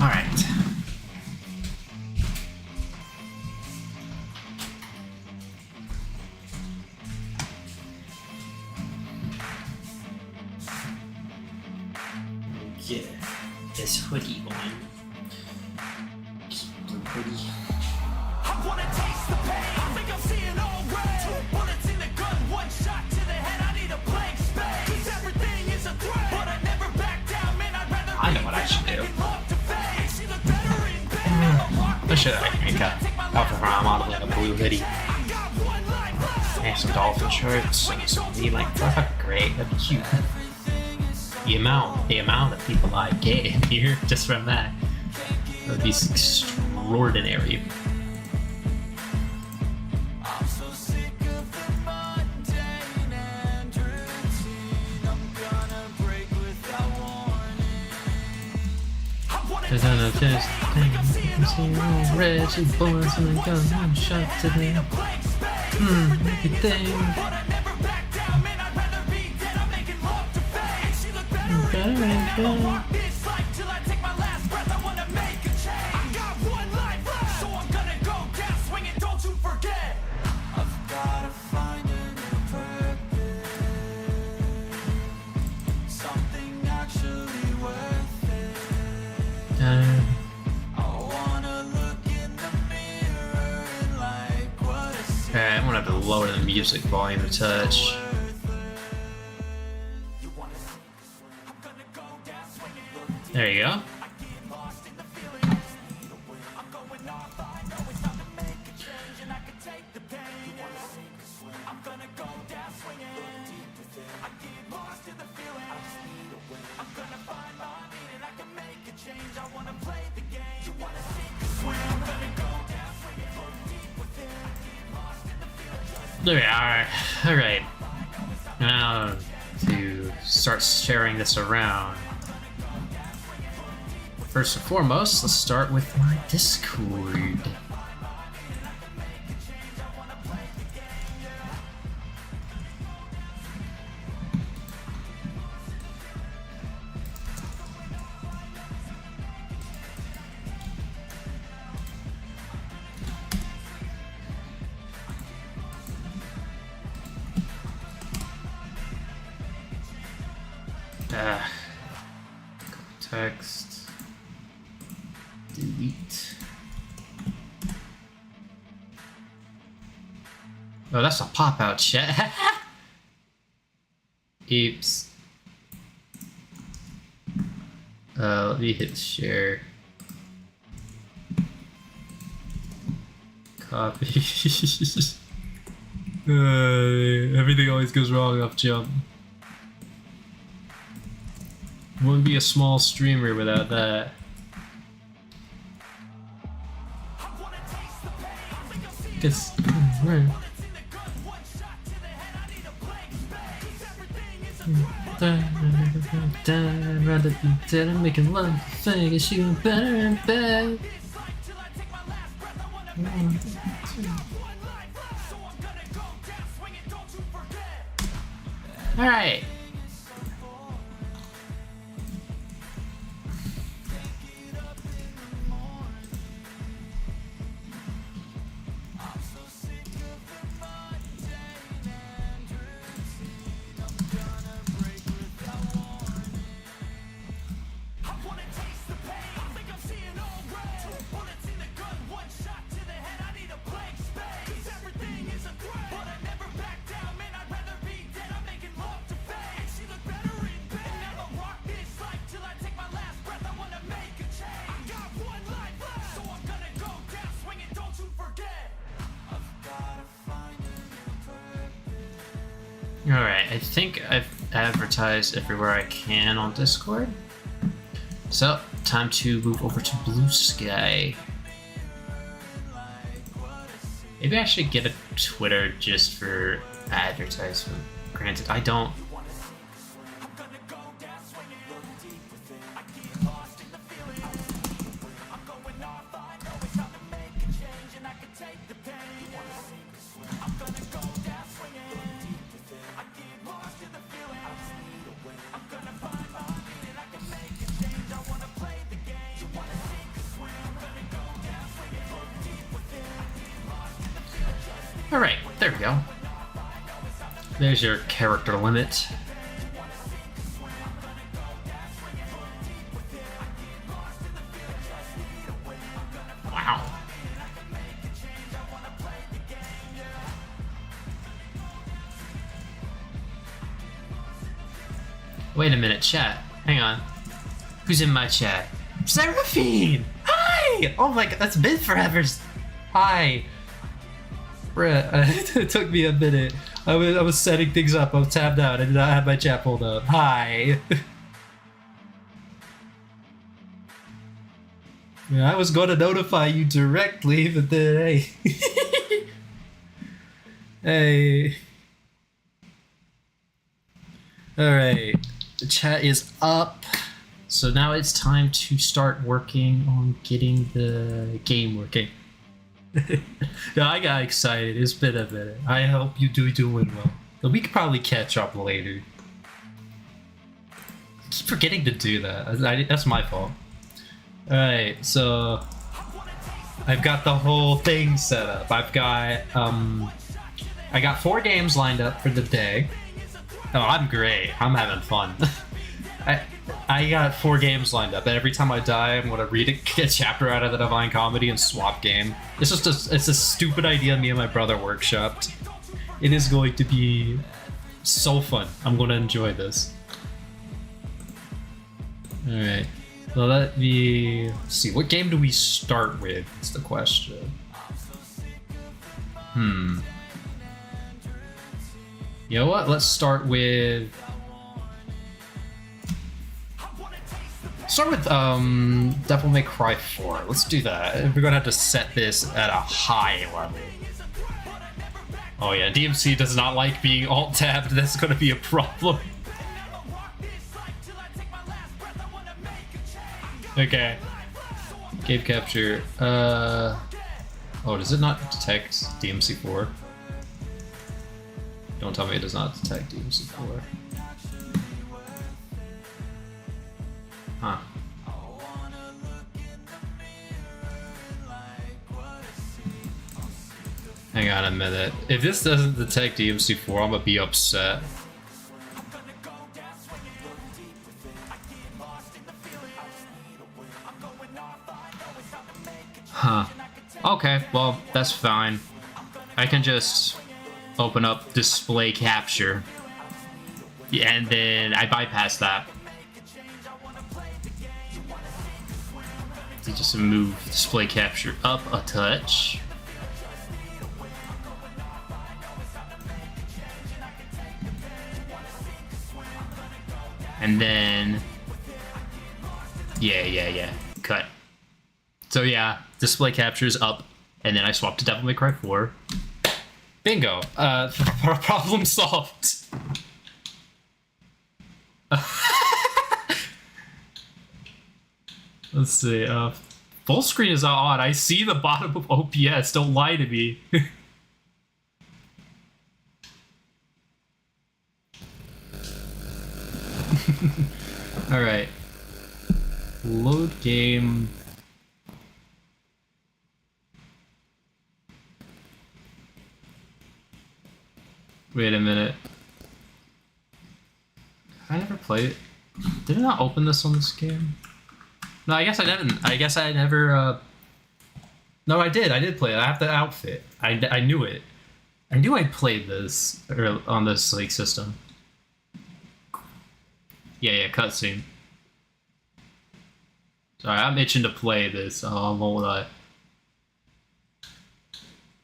Alright. Get this hoodie on. Blue hoodie. I wanna taste the pain. I think I'm seeing all red. 2 bullets in the gun, 1 shot to the head. I need a blank space. 'Cause everything is a threat. But I never back down, man. I'd rather I know what I should do. I should make a outfit for a model like a blue hoodie. And some dolphin shorts and some V-link. That's great. That'd be cute. The amount of people I get in here just from that would be extraordinary. Cause I know just red, 2 bullets in the gun, 1 shot to the everything. Alright, I'm gonna have to lower the music volume a touch. There you go. There we are. Alright. Now to start sharing this around. First and foremost, let's start with my Discord. Text. Delete. Oh, that's a pop-out chat. Oops. Let me hit share. Copy. Everything always goes wrong off jump. Wouldn't be a small streamer without that. Guess. Rather be dead and making love fake and shooting better and better. Alright. Alright, I think I've advertised everywhere I can on Discord. So, time to move over to Blue Sky. Maybe I should get a Twitter just for advertisement. Granted, I don't. Alright, there we go. There's your character limit. Wow. Wait a minute, chat. Hang on. Who's in my chat? Seraphine! Hi! Oh my god, that's been forever. Hi. Bruh, it took me a minute. I was setting things up. I was tabbed out. I did not have my chat pulled up. Hi. Yeah, I was going to notify you directly, but then hey. Hey. Alright. The chat is up. So now it's time to start working on getting the game working. Yeah, I got excited. It's been a minute. I hope you doing well. But we could probably catch up later. I keep forgetting to do that. That's my fault. Alright, so I've got the whole thing set up. I got 4 games lined up for the day. Oh, I'm great. I'm having fun. I got 4 games lined up, and every time I die, I'm gonna read a chapter out of the Divine Comedy and swap game. It's just it's a stupid idea me and my brother workshopped. It is going to be so fun. I'm gonna enjoy this. Alright. Well, let me see. What game do we start with? Is the question. You know what? Let's start with... Devil May Cry 4. Let's do that. We're gonna have to set this at a high level. Oh yeah, DMC does not like being alt-tabbed. That's gonna be a problem. Okay. Game capture. Oh, does it not detect DMC4? Don't tell me it does not detect DMC4. Huh. Hang on a minute. If this doesn't detect DMC4, I'm gonna be upset. Huh. Okay, well, that's fine. I can just open up display capture. Yeah, and then I bypass that. To just move display capture up a touch. And then... Yeah. Cut. So yeah, display captures up, and then I swap to Devil May Cry 4. Bingo. Problem solved. Let's see. Full screen is on. I see the bottom of OPS. Don't lie to me. All right. Load game. Wait a minute. I never played it. Did I not open this on this game? No, I guess I didn't. I guess I never, No, I did. I did play it. I have the outfit. I knew it. I knew I played this on this, like, system. Yeah, cutscene. Sorry, I'm itching to play this. Oh, hold on.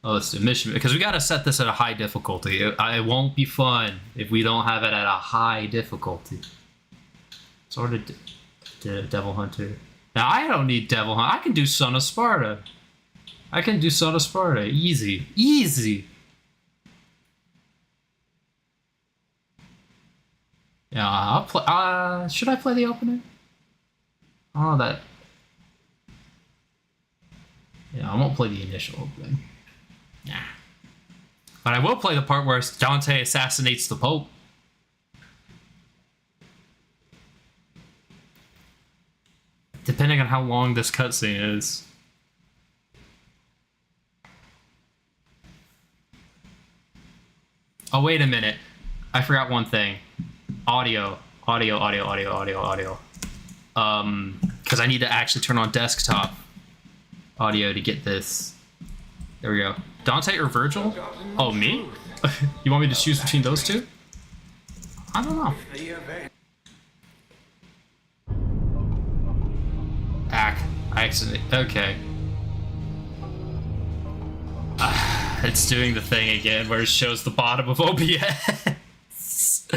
Oh, let's do mission, because we gotta set this at a high difficulty. It won't be fun if we don't have it at a high difficulty. Sort of Devil Hunter. Now, I don't need Devil Hunter. I can do Son of Sparta. Easy. Easy. Yeah, I'll play. Should I play the opener? Oh, that. Yeah, I won't play the initial opening. Nah. But I will play the part where Dante assassinates the Pope. Depending on how long this cutscene is. Oh, wait a minute. I forgot one thing. Audio. Because I need to actually turn on desktop audio to get this. There we go. Dante or Virgil? Oh, me? You want me to choose between those two? I don't know. I accidentally. Okay. It's doing the thing again where it shows the bottom of OBS.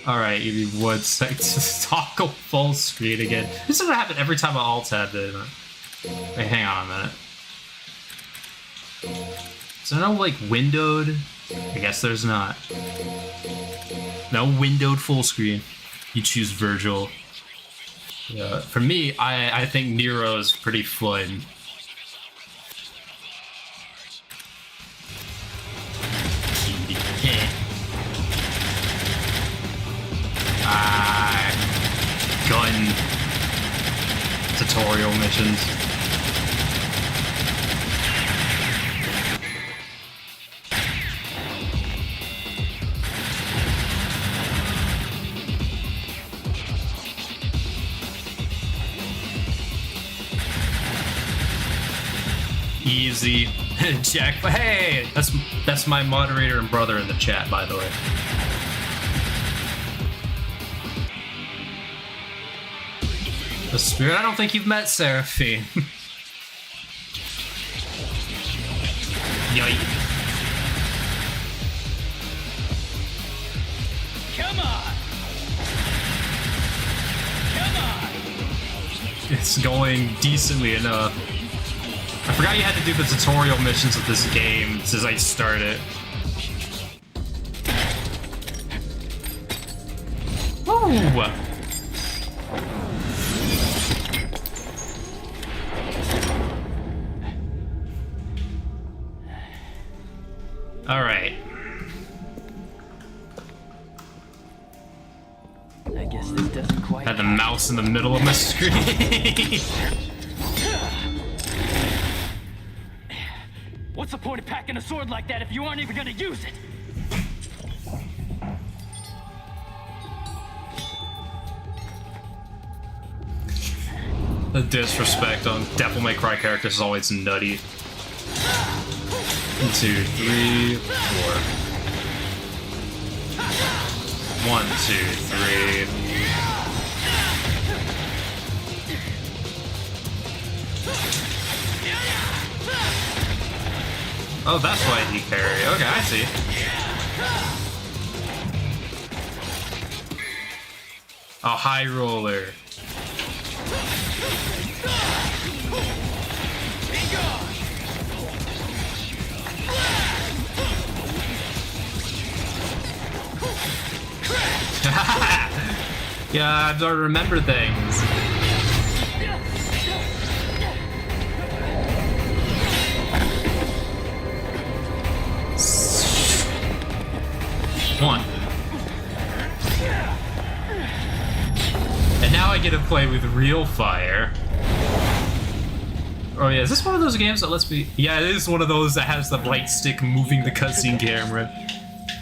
Alright, give me 1 sec to toggle full screen again. This doesn't happen every time I alt-tab it. Wait, hang on a minute. Is there no, like, windowed? I guess there's not. No windowed full screen. You choose Virgil. Yeah, for me, I think Nero is pretty fun. Gun tutorial missions. Easy. Jack, hey, that's my moderator and brother in the chat, by the way. The Spirit, I don't think you've met Seraphine. Yikes. Come on! Come on! It's going decently enough. I forgot you had to do the tutorial missions of this game since I started. Woo! Alright. I guess this doesn't quite. Had the mouse in the middle of my screen. What's the point of packing a sword like that if you aren't even gonna use it? The disrespect on Devil May Cry characters is always nutty. 1, 2, 3, 4. 1, 2, 3. Oh, that's why he carry. Okay, I see. Oh, high roller. Yeah, I'm starting to remember things. One. And now I get to play with real fire. Oh yeah, is this one of those games that lets me... Yeah, it is one of those that has the light stick moving the cutscene camera.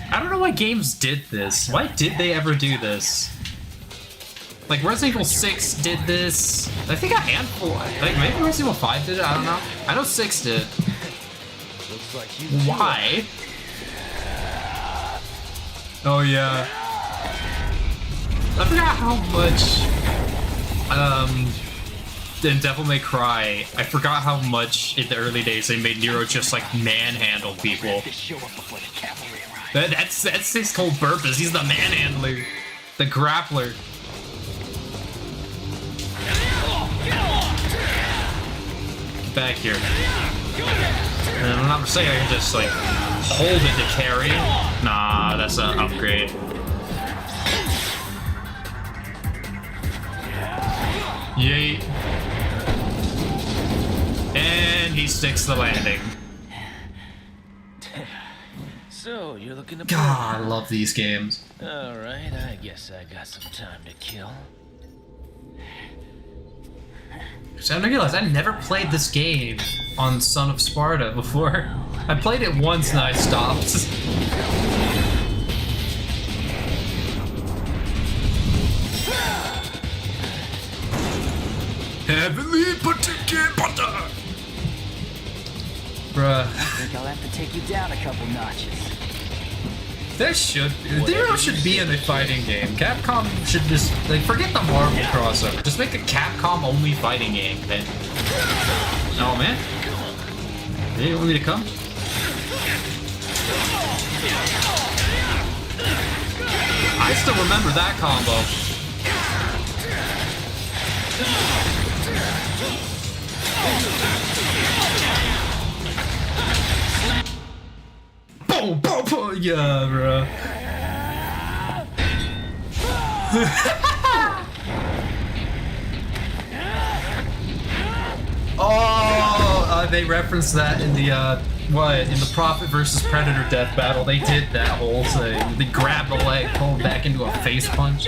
I don't know why games did this. Why did they ever do this? Like, Resident Evil 6 did this. I think a handful... Like, maybe Resident Evil 5 did it? I don't know. I know 6 did. Why? Oh, yeah. I forgot how much... in Devil May Cry, I forgot how much in the early days they made Nero just, like, manhandle people. That's his whole purpose. He's the manhandler. The grappler. Get back here. And I'm not saying I can just, like, hold it to carry. Nah, that's an upgrade. Yeet. And he sticks the landing. So, you're looking to... God, I love these games. Alright, I guess I got some time to kill. So I didn't realize I never played this game on Son of Sparta before. I played it once and I stopped. Heavenly particular butter. Bruh. I think I'll have to take you down a couple notches. There should be in a fighting game. Capcom should just, like, forget the Marvel crossover. Just make a Capcom-only fighting game, then. Oh, man. Hey, you want me to come? I still remember that combo. Boom, boom, boom. Yeah, bro. They referenced that in the in the Prophet versus Predator death battle. They did that whole thing. They grabbed the leg, pulled back into a face punch.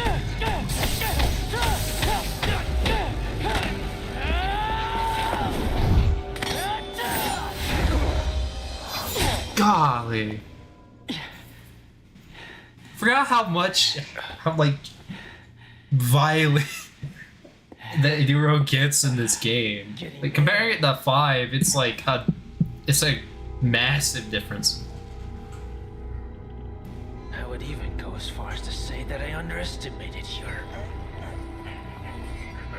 Golly. Forgot how like violent the hero gets in this game. Like comparing it to 5, it's like it's a massive difference. I would even go as far as to say that I underestimated your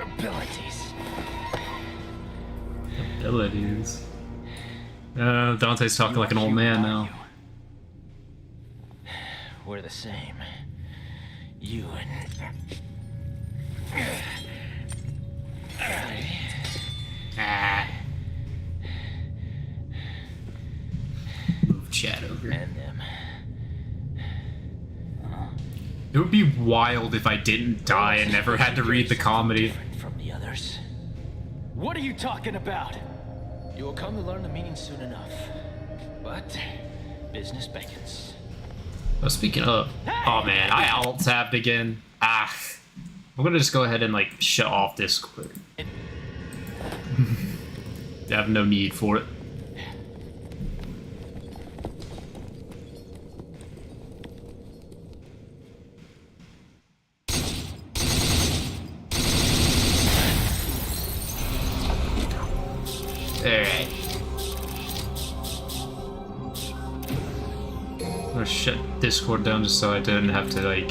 abilities. Dante's talking like an old man now. We're the same. You and Move chat over. and them. It would be wild if I didn't die and never had to read the comedy. Different from the others. What are you talking about? You will come to learn the meaning soon enough. But business beckons. Oh, speaking of, oh man, I alt-tabbed again. I'm gonna just go ahead and like shut off Discord. I have no need for it. Alright. I'm gonna shut Discord down just so I didn't have to like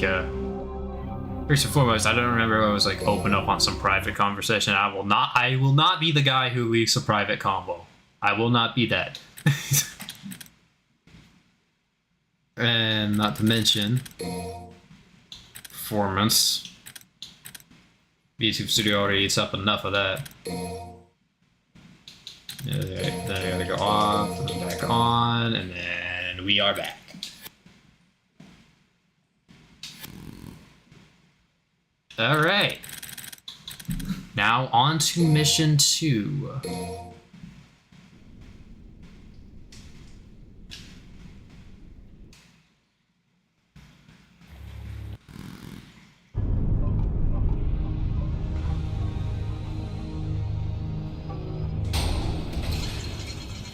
first and foremost, I don't remember I was like open up on some private conversation. I will not be the guy who leaks a private combo. I will not be that. And not to mention performance. YouTube Studio already eats up enough of that. Then I gotta go off, and then back on, and then we are back. Alright. Now on to mission 2.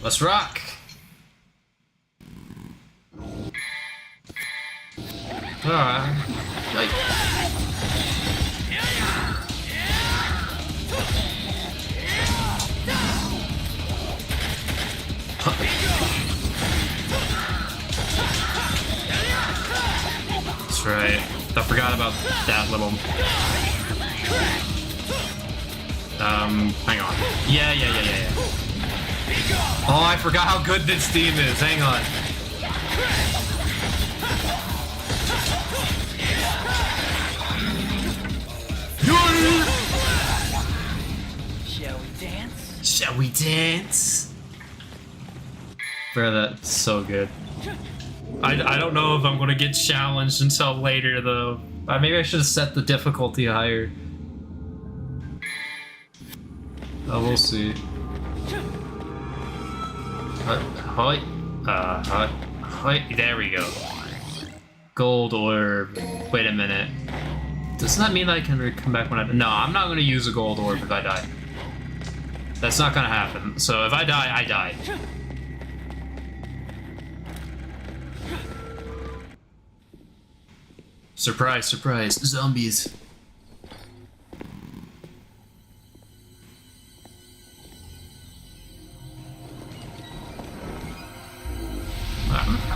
Let's rock! Alright. Like, that's right. I forgot about that little. Hang on. Yeah. Oh, I forgot how good this team is. Hang on. Shall we dance? Shall we dance? Bro, that's so good. I don't know if I'm gonna get challenged until later though. Maybe I should have set the difficulty higher. Oh, we'll see. Hi. There we go. Gold orb. Wait a minute. Does that mean I can come back when I... No, I'm not going to use a gold orb if I die. That's not gonna happen. So if I die, I die. Surprise, surprise, zombies.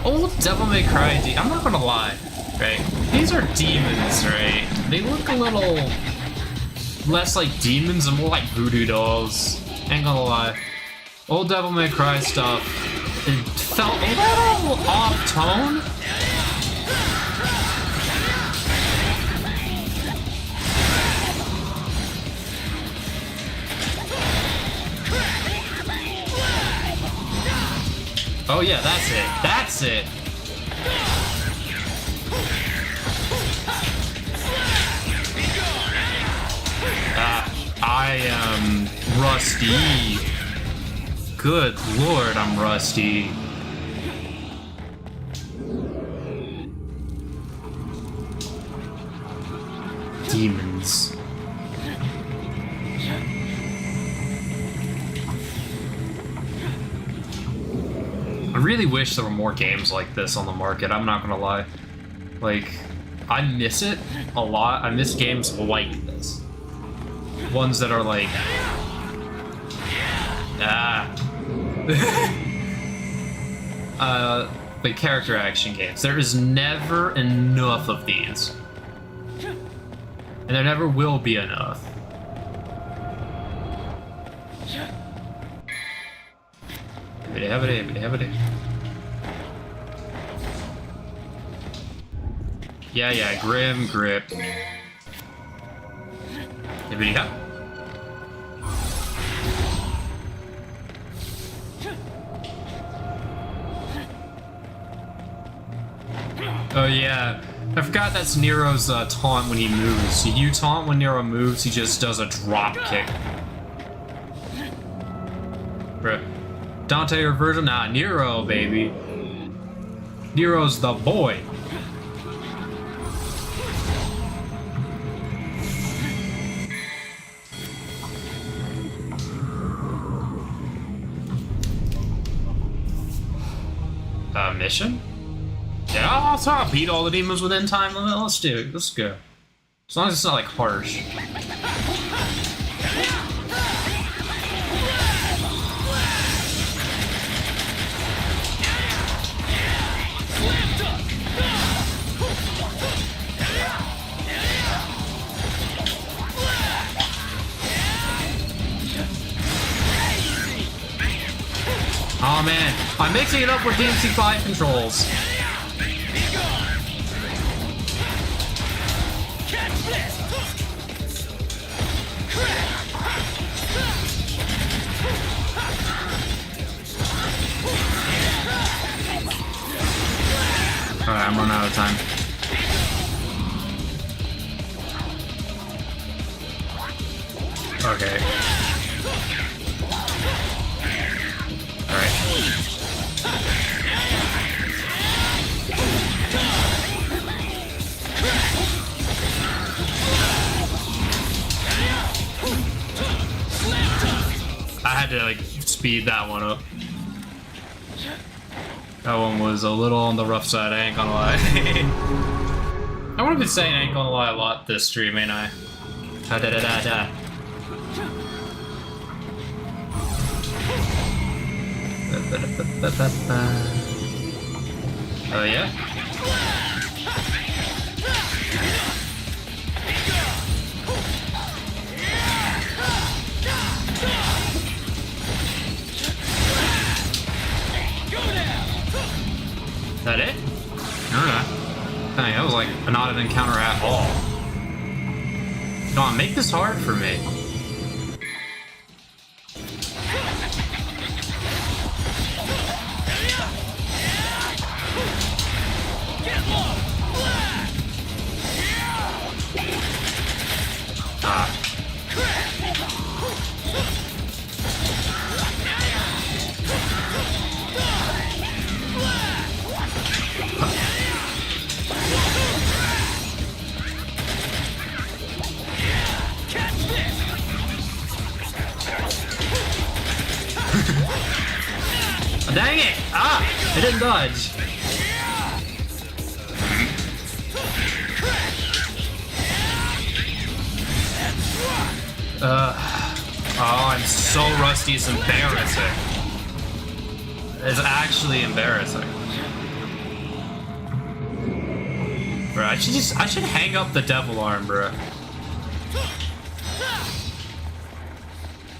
Old Devil May Cry I'm not gonna lie, right? These are demons, right? They look a little less like demons and more like voodoo dolls. Ain't gonna lie. Old Devil May Cry stuff, it felt a little off tone. Oh yeah, that's it. That's it. I am rusty. Good lord, I'm rusty. Demons. I really wish there were more games like this on the market, I'm not gonna lie. Like, I miss it a lot. I miss games like this. Ones that are like... like character action games. There is never enough of these. And there never will be enough. Yeah, Grim Grip. Hibbity hop. Oh yeah, I forgot that's Nero's taunt when he moves. So you taunt when Nero moves, he just does a drop kick. Bruh. Dante or Virgil? Nah, Nero, baby. Nero's the boy. Mission? Yeah, I'll beat all the demons within time limit. Let's do it. Let's go. As long as it's not like harsh. Oh man, I'm mixing it up with DMC5 controls. Alright, I'm running out of time. Okay. Alright. I had to like speed that one up. That one was a little on the rough side, I ain't gonna lie. I would have been saying I ain't gonna lie a lot this stream, ain't I? Da da da da da. Oh yeah? Is that it? No. Dang, that was like not an encounter at all. Come on, make this hard for me. Dang it! Ah! I didn't dodge. Oh, I'm so rusty, it's embarrassing. It's actually embarrassing. Bro, I should hang up the devil arm, bro.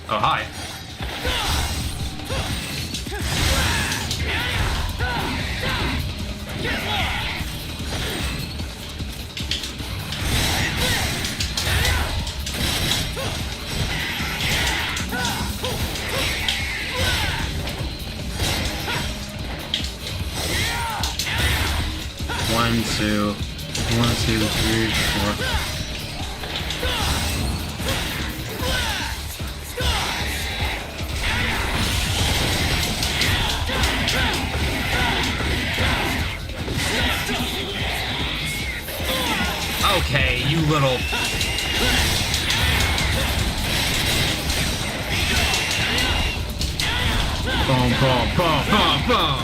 Oh, hi. One, two, 3, 4. Okay, you little... Boom, boom, boom, boom, boom!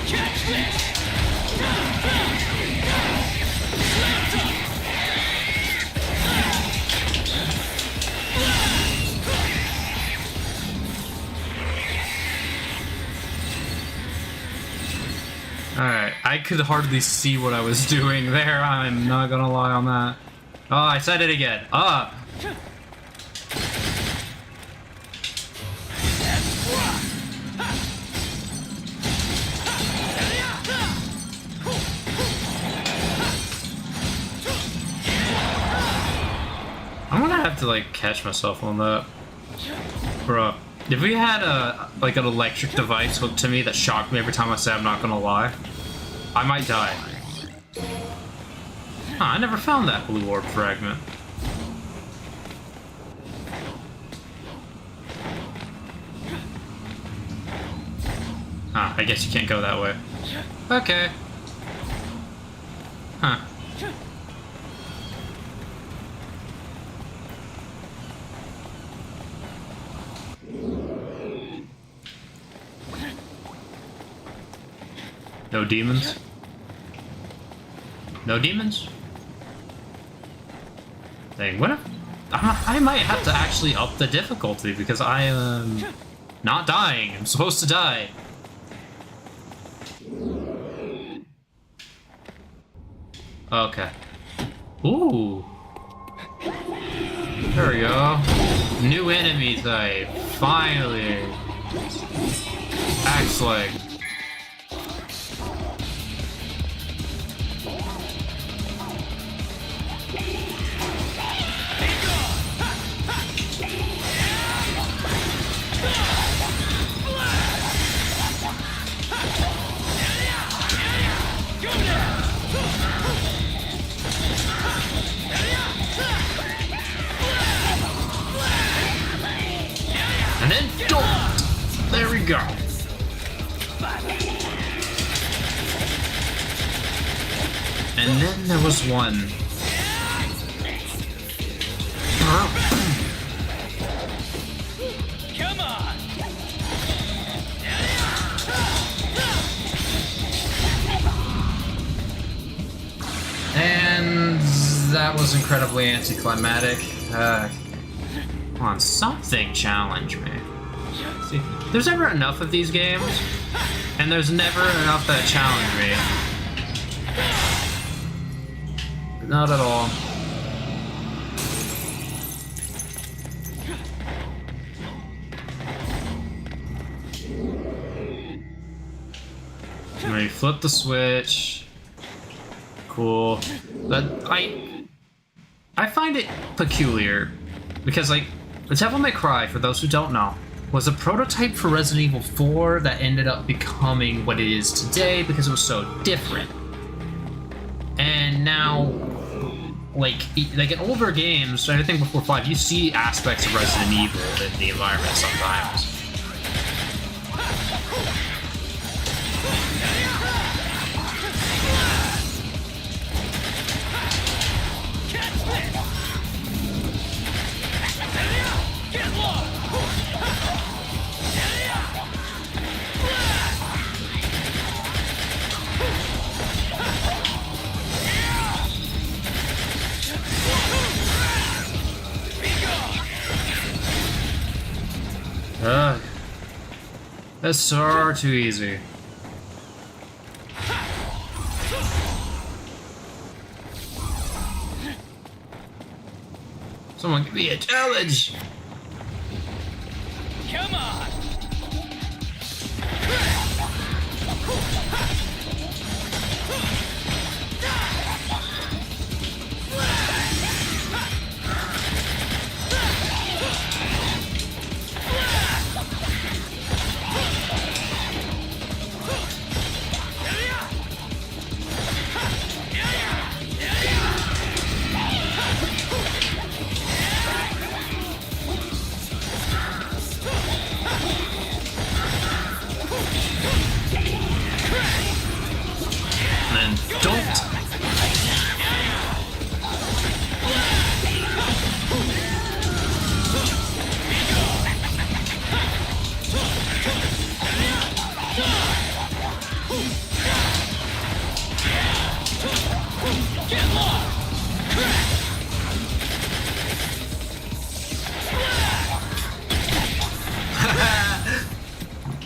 Alright, I could hardly see what I was doing there, I'm not gonna lie on that. Oh, I said it again. Up! I'm gonna have to, like, catch myself on that. Bruh. If we had like an electric device hooked to me that shocked me every time I say I'm not gonna lie, I might die. Huh, I never found that blue orb fragment. Ah, I guess you can't go that way. Okay. Huh. No demons? No demons? Dang, what if... I might have to actually up the difficulty because I am not dying. I'm supposed to die. Okay. Ooh. There we go. New enemy type. Finally. Axe-leg. And then don't! There we go. And then there was one. Come on! And that was incredibly anticlimactic. Come on, something challenge me. See, there's never enough of these games, and there's never enough that challenge me. Not at all. Let me flip the switch. Cool. But I find it peculiar because, like, the Devil May Cry, for those who don't know, was a prototype for Resident Evil 4 that ended up becoming what it is today because it was so different. And now, like in older games, anything before 5, you see aspects of Resident Evil in the environment sometimes. That's so too easy. Someone give me a challenge! Come on! And then don't!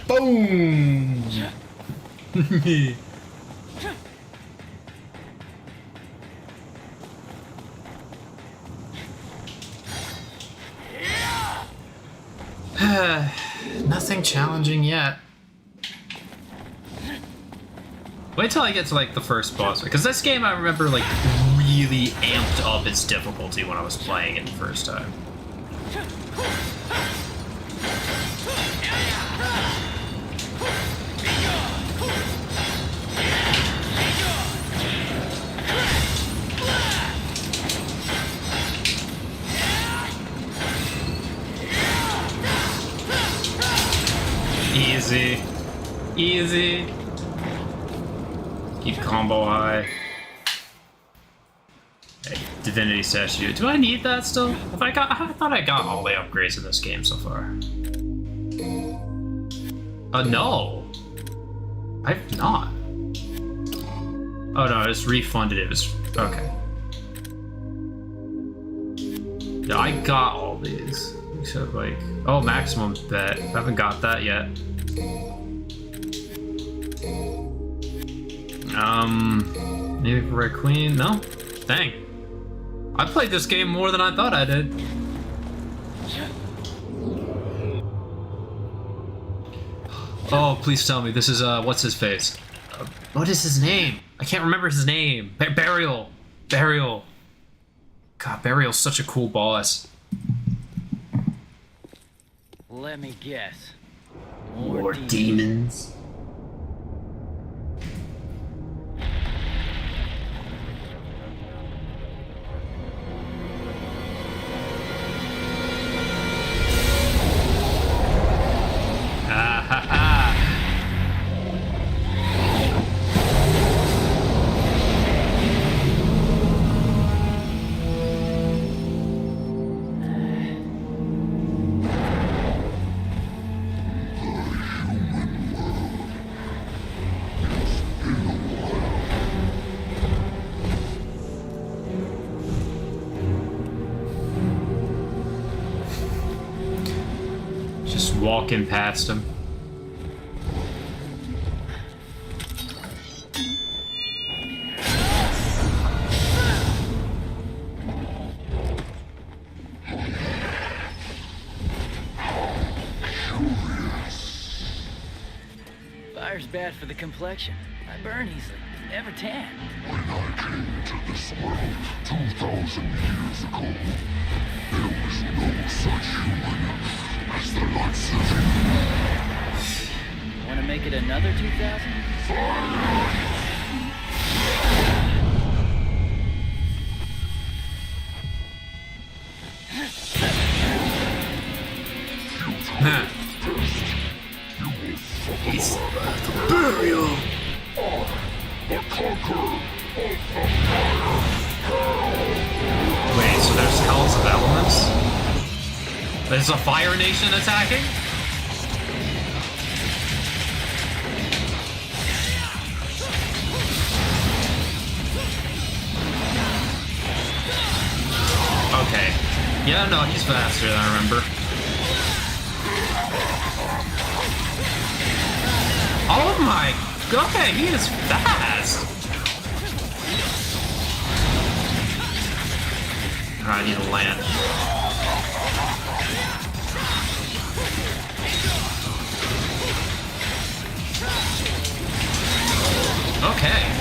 Boom! Nothing challenging yet. Wait till I get to like the first boss, because this game I remember like really amped up its difficulty when I was playing it the first time. Easy. Easy. Keep combo high. Hey, Divinity statue. Do I need that still? I thought I got all the upgrades in this game so far. No. I've not. Oh no, I just refunded it. Okay. Yeah, I got all these. Except like, oh, maximum bet. Haven't got that yet. Maybe for Red Queen? No? Dang. I played this game more than I thought I did. Oh, please tell me this is, what's his face? What is his name? I can't remember his name. Burial. Burial. God, Burial's such a cool boss. Let me guess. More demons. Ah ha ha. Just walking past him. Fire's bad for the complexion. I burn easily. Never tan. When I came to this world 2,000 years ago, there was no such human as the likes of you. Want to make it another 2,000? Huh. He's Burial. Wait, so there's Hells of Elements? There's a Fire Nation attacking? Okay. Yeah, no, he's faster than I remember. Oh my god, he is fast! I need to land. Okay.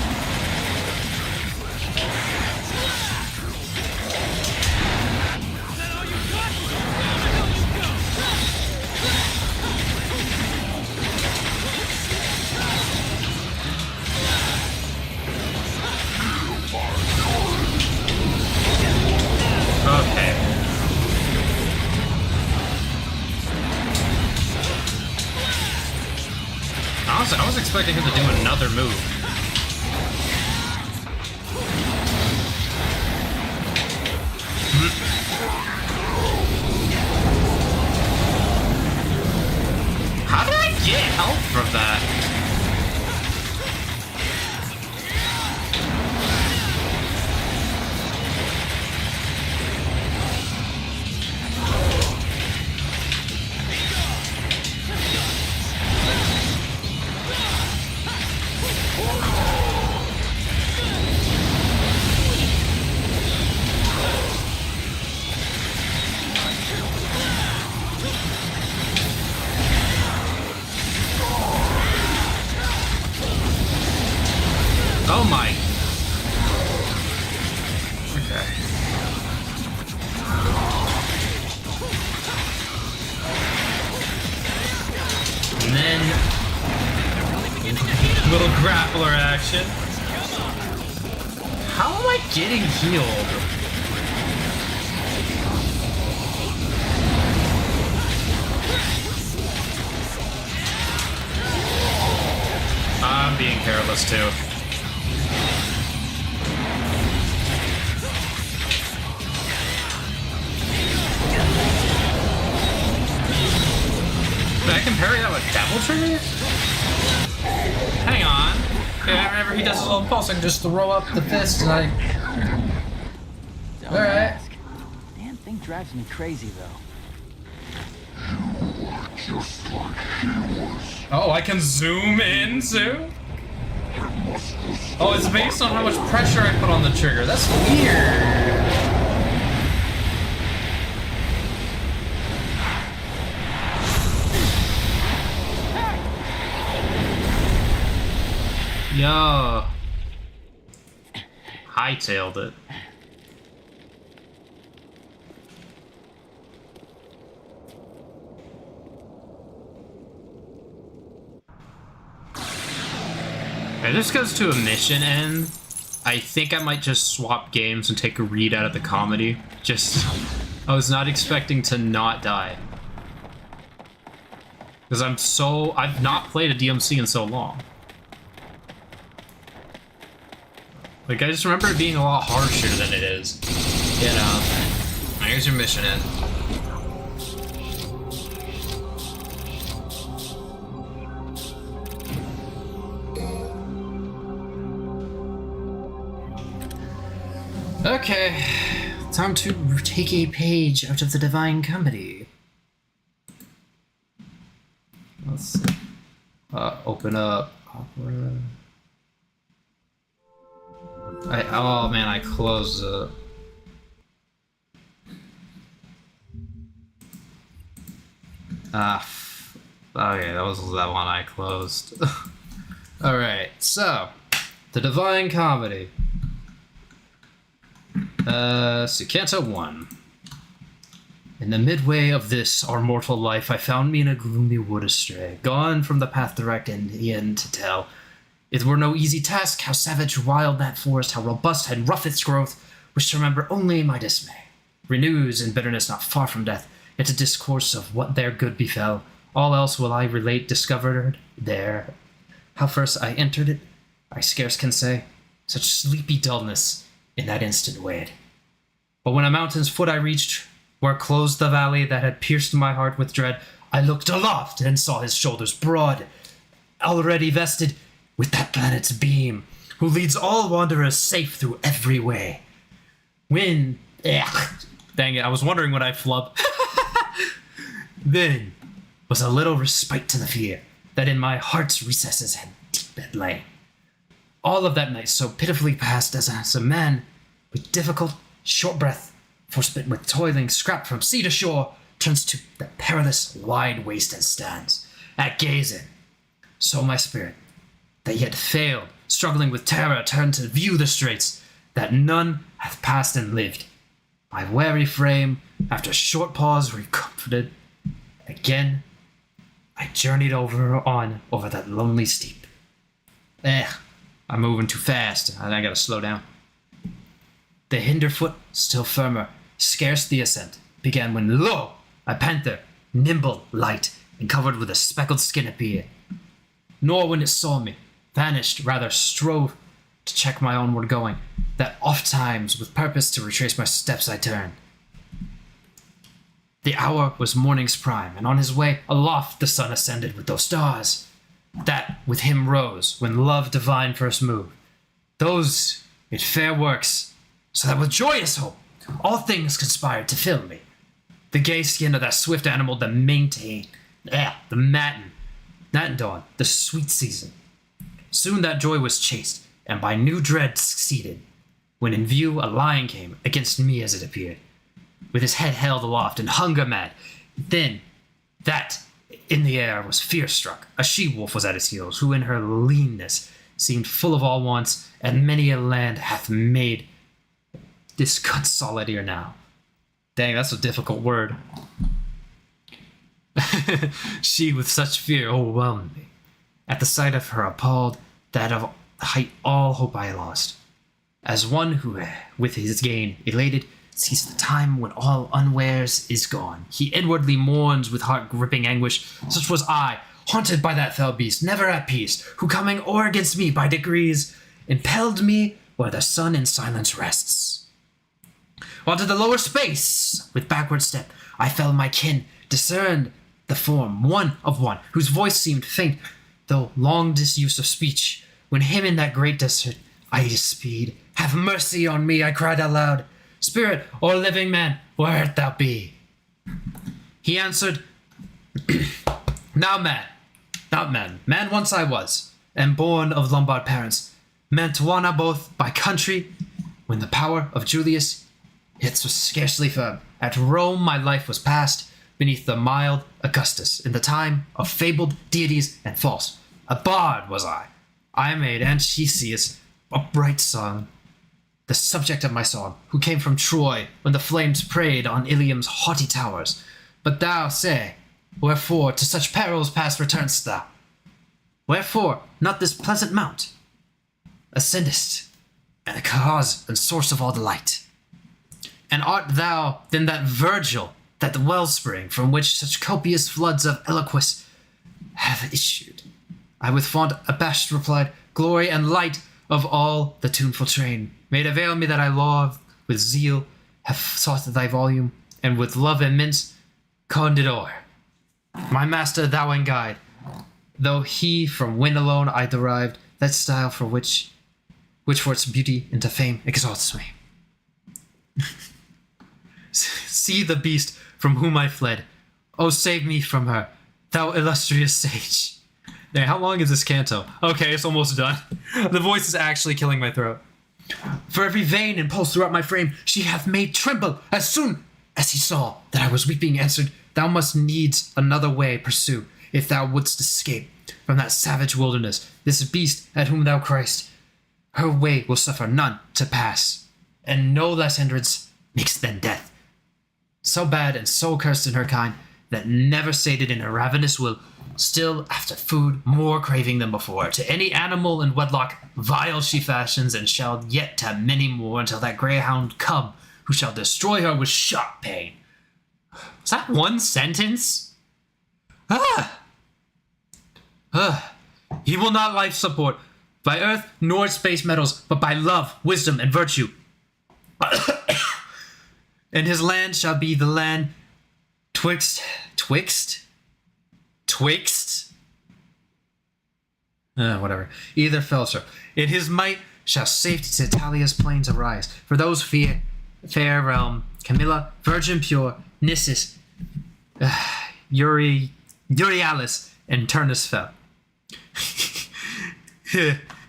Okay. Honestly, I was expecting him to do another move. How did I get help from that? Oh my. Okay. And then little grappler action. How am I getting healed? I'm being careless too. I can parry that with Devil Trigger? Hang on. Yeah, whenever he does his little pulse, I can just throw up the fist and I... Don't Alright. ask. Damn thing drives me crazy, though. You are just like he was. Oh, I can zoom in too? I must restore Oh, it's based on how much pressure I put on the trigger. That's weird. Yo. Hightailed it. If this goes to a mission end, I think I might just swap games and take a read out of the comedy. I was not expecting to not die. Because I've not played a DMC in so long. Like, I just remember it being a lot harsher than it is. You know. Here's your mission end. Okay, time to take a page out of the Divine Comedy. Let's see. Open up Opera. Oh man, I closed it. Okay, that was that one I closed. Alright, so, the Divine Comedy. So Canto 1. In the midway of this, our mortal life, I found me in a gloomy wood astray, gone from the path direct and the end to tell. It were no easy task, how savage wild that forest, how robust and rough its growth, wish to remember only my dismay. Renews in bitterness not far from death, yet a discourse of what there good befell. All else will I relate, discovered there. How first I entered it, I scarce can say, such sleepy dullness in that instant weighed. But when a mountain's foot I reached, where closed the valley that had pierced my heart with dread, I looked aloft and saw his shoulders broad, already vested with that planet's beam, who leads all wanderers safe through every way. When... Dang it, I was wondering when I'd flub. Then was a little respite to the fear, that in my heart's recesses had deep it lay. All of that night so pitifully passed as a man with difficult, short breath, forspent with toiling scrap from sea to shore, turns to the perilous wide waste and stands, at gazing. So my spirit, that yet failed, struggling with terror, turned to view the straits, that none hath passed and lived. My weary frame, after a short pause, recomforted. Again, I journeyed on over that lonely steep. I'm moving too fast. I gotta slow down. The hinder foot, still firmer, scarce the ascent, began when, lo! A panther, nimble, light, and covered with a speckled skin appeared. Nor when it saw me, vanished, rather strove to check my onward going, that oft times with purpose to retrace my steps I turned. The hour was morning's prime, and on his way aloft the sun ascended with those stars that with him rose when love divine first moved. Those with fair works, so that with joyous hope all things conspired to fill me. The gay skin of that swift animal that maintained, the matin dawn, the sweet season. Soon that joy was chased, and by new dread succeeded, when in view a lion came against me as it appeared, with his head held aloft and hunger mad. Then, that in the air was fear-struck. A she-wolf was at his heels, who in her leanness seemed full of all wants, and many a land hath made disconsolate ere now. Dang, that's a difficult word. She with such fear overwhelmed me. At the sight of her appalled, that of height all hope I lost. As one who, with his gain elated, sees the time when all unwares is gone. He inwardly mourns with heart-gripping anguish. Such was I, haunted by that fell beast, never at peace, who coming o'er against me by degrees, impelled me where the sun in silence rests. While to the lower space, with backward step, I fell my kin, discerned the form, one of one, whose voice seemed faint, though long disuse of speech. When him in that great desert I speed, have mercy on me, I cried aloud. Spirit or living man, where art thou be? He answered, Now man, not man, man once I was, and born of Lombard parents, Mantuana both by country, when the power of Julius it was scarcely firm. At Rome my life was passed, beneath the mild Augustus, in the time of fabled deities and false. A bard was I made Anchises upright song, the subject of my song, who came from Troy when the flames preyed on Ilium's haughty towers. But thou say, wherefore to such perils past return'st thou? Wherefore not this pleasant mount ascendest, and the cause and source of all delight? And art thou then that Virgil, that wellspring from which such copious floods of eloquence have issued? I with fond abashed replied, Glory and light of all the tuneful train, made avail me that I love with zeal, have sought thy volume, and with love immense conned it o'er. My master thou and guide, though he from wind alone I derived that style for which for its beauty into fame exalts me. See the beast from whom I fled. Oh, save me from her, thou illustrious sage. Dang, how long is this canto? Okay, it's almost done. The voice is actually killing my throat. For every vein and pulse throughout my frame she hath made tremble. As soon as he saw that I was weeping, answered, Thou must needs another way pursue, if thou wouldst escape from that savage wilderness. This beast at whom thou criest, her way will suffer none to pass, and no less hindrance makes than death. So bad and so cursed in her kind, that never sated in her ravenous will, still after food more craving than before. To any animal in wedlock vile she fashions, and shall yet to many more, until that greyhound come, who shall destroy her with sharp pain. Was that one sentence? He will not life support by earth nor space metals, but by love, wisdom, and virtue. And his land shall be the land twixt. Whatever. Either felser. In his might shall safety to Italia's plains arise. For those fair realm, Camilla, virgin pure, Nissus, Euryalus, and Turnus fell.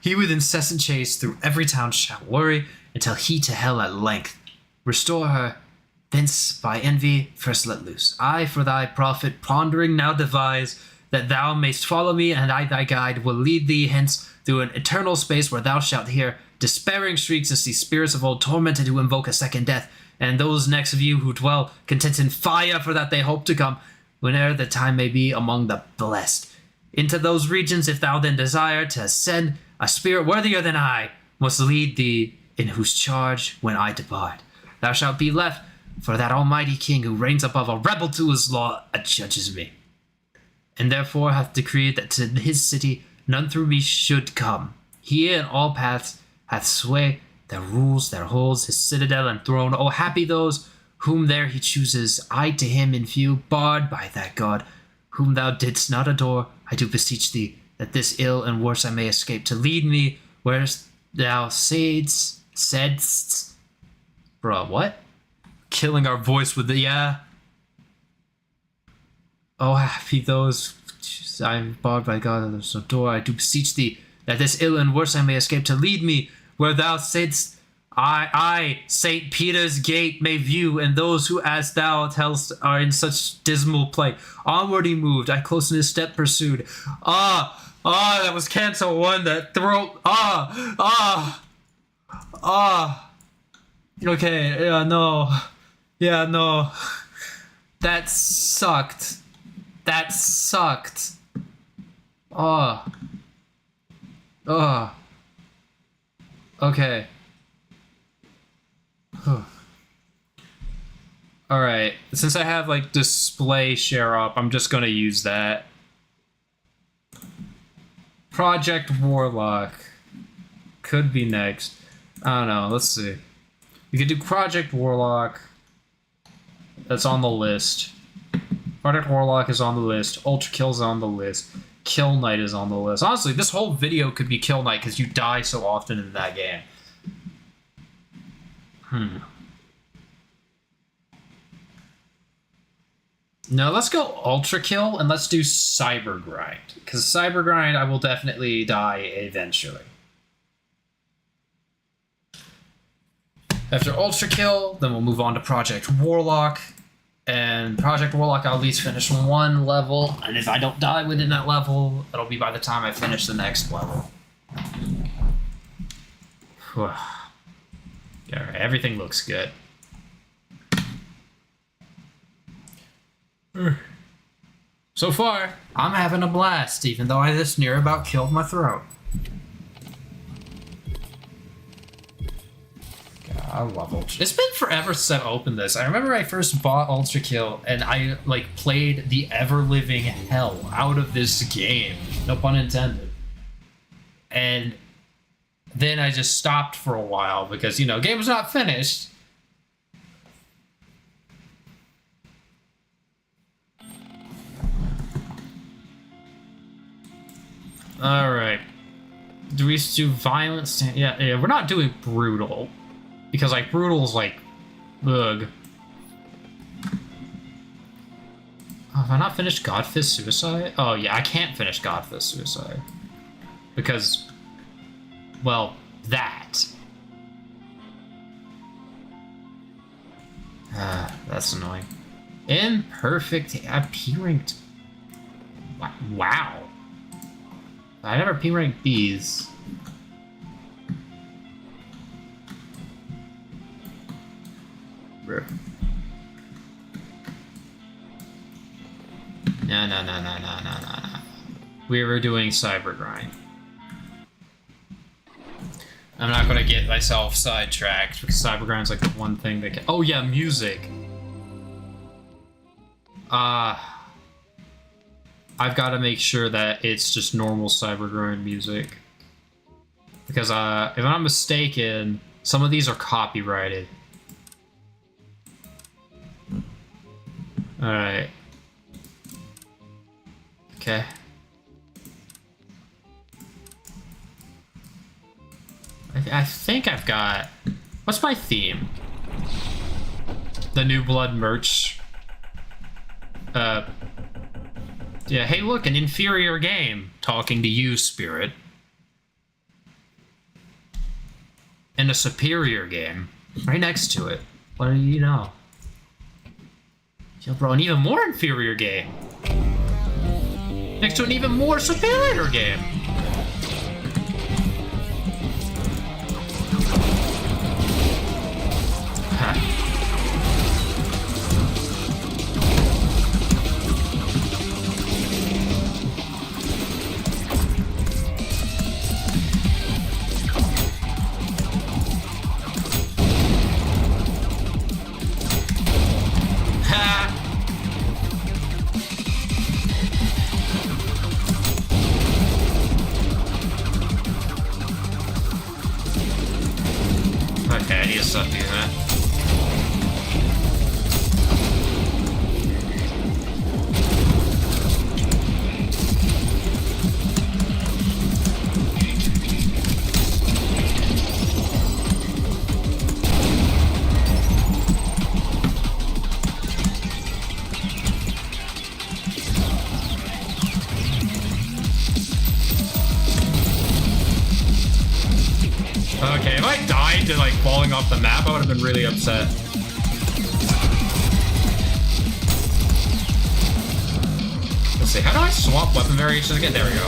He with incessant chase through every town shall worry, until he to hell at length restore her. Thence by envy first let loose. I for thy profit pondering now devise, that thou mayst follow me, and I thy guide will lead thee hence through an eternal space where thou shalt hear despairing shrieks and see spirits of old tormented who invoke a second death, and those next of you who dwell content in fire for that they hope to come, whene'er the time may be, among the blessed. Into those regions if thou then desire to ascend, a spirit worthier than I must lead thee, in whose charge when I depart thou shalt be left, for that almighty king who reigns above a rebel to his law adjudges me, and therefore hath decreed that to his city none through me should come. He in all paths hath sway, that rules, that holds his citadel and throne. Oh, happy those whom there he chooses. I to him in view, barred by that God whom thou didst not adore. I do beseech thee, that this ill and worse I may escape, to lead me where thou saidst. Bruh, what? Killing our voice with the, yeah. Oh, happy those I am barred by God and there's no door. I do beseech thee, that this ill and worse I may escape, to lead me where thou saidst. I, St. Peter's gate may view, and those who, as thou tellst, are in such dismal plight. Onward he moved, I close in his step pursued. That was canto 1, that throat. Okay, yeah, no. That sucked. Okay. Alright, since I have like display share up, I'm just gonna use that. Project Warlock could be next. I don't know, let's see. We could do Project Warlock. That's on the list. Project Warlock is on the list. Ultrakill is on the list. Kill Knight is on the list. Honestly, this whole video could be Kill Knight because you die so often in that game. No, let's go Ultrakill and let's do Cyber Grind. Because Cyber Grind, I will definitely die eventually. After Ultrakill, then we'll move on to Project Warlock. And Project Warlock, I'll at least finish one level. And if I don't die within that level, it'll be by the time I finish the next level. Alright, everything looks good. So far, I'm having a blast, even though I just near about killed my throat. God, I love Ultra. It's been forever since I've opened this. I remember I first bought Ultrakill and I like played the ever-living hell out of this game. No pun intended. And then I just stopped for a while because, you know, game was not finished. Alright. Do we do violence? Yeah, we're not doing brutal. Because, like, brutal is like, ugh. Oh, have I not finished Godfist Suicide? Oh, yeah, I can't finish Godfist Suicide. Because, well, that. That's annoying. Imperfect. I P-ranked. Wow. I never P-ranked these. No. We were doing Cyber Grind. I'm not gonna get myself sidetracked because Cyber Grind's like the one thing that can. Oh yeah, music. I've got to make sure that it's just normal Cyber Grind music. Because if I'm not mistaken, some of these are copyrighted. Alright. Okay. I think I've got... What's my theme? The New Blood merch. Yeah, hey look, an inferior game. Talking to you, Spirit. And a superior game. Right next to it. What do you know? Yo, bro, an even more inferior game. Next to an even more superior game. Huh. Okay, I need to stop doing that. Okay, if I died to like falling off the map, I would have been really upset. Let's see, how do I swap weapon variations again? There we go.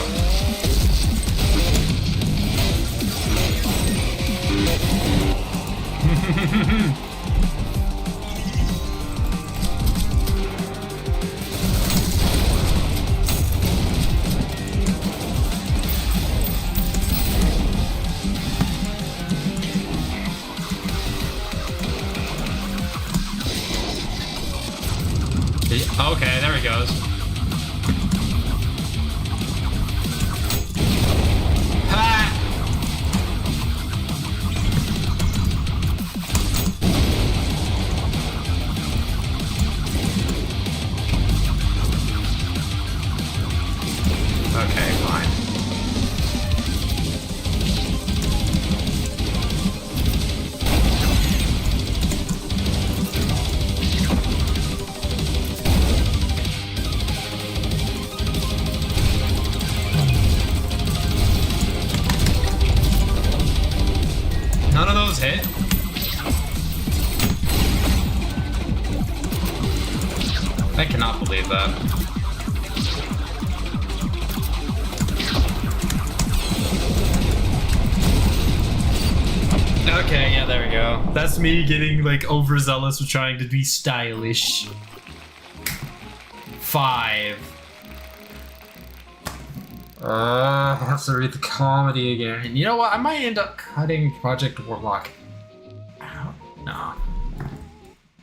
Okay, there he goes. Ha! Okay, fine. None of those hit. I cannot believe that. Okay, yeah, there we go. That's me getting like overzealous with trying to be stylish. 5. I have to read the comedy again. You know what? I might end up cutting Project Warlock out. No.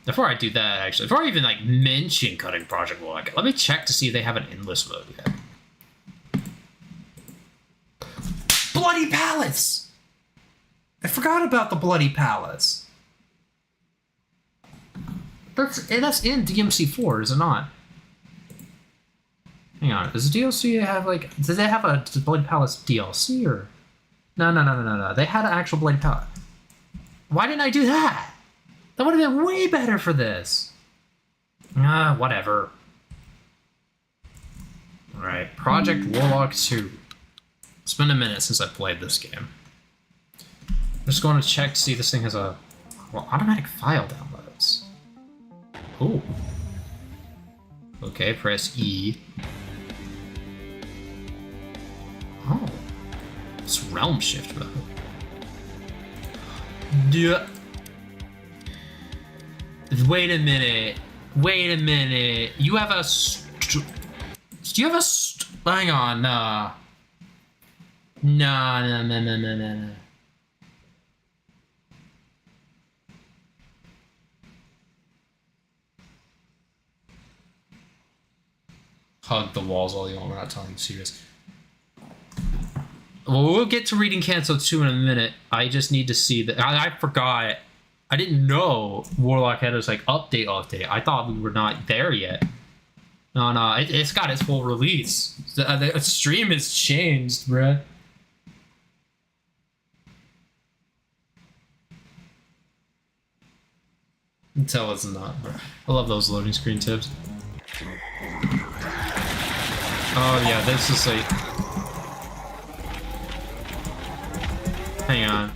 Before I do that, actually, before I even like mention cutting Project Warlock, let me check to see if they have an endless mode yet. Bloody pallets! I forgot about the bloody pallets. That's in DMC4, is it not? Hang on, does the DLC have like, did they have a Bloody Palace DLC or? No. They had an actual Bloody Palace. Why didn't I do that? That would have been way better for this. Whatever. Alright, Project Warlock 2. It's been a minute since I played this game. I'm just going to check to see if this thing has a, well, automatic file downloads. Ooh. Okay, press E. Oh, it's realm shift mode. Yeah. Wait a minute. You have a. Do you have a? Hang on. No. Hug the walls all you want. We're not telling you serious. Well, we'll get to reading Canto 2 in a minute. I just need to see that. I forgot. I didn't know Warlock had his like update. I thought we were not there yet. No, it's got its full release. The stream has changed, bruh. Until it's not, bruh. I love those loading screen tips. Oh yeah, this is a... Hang on.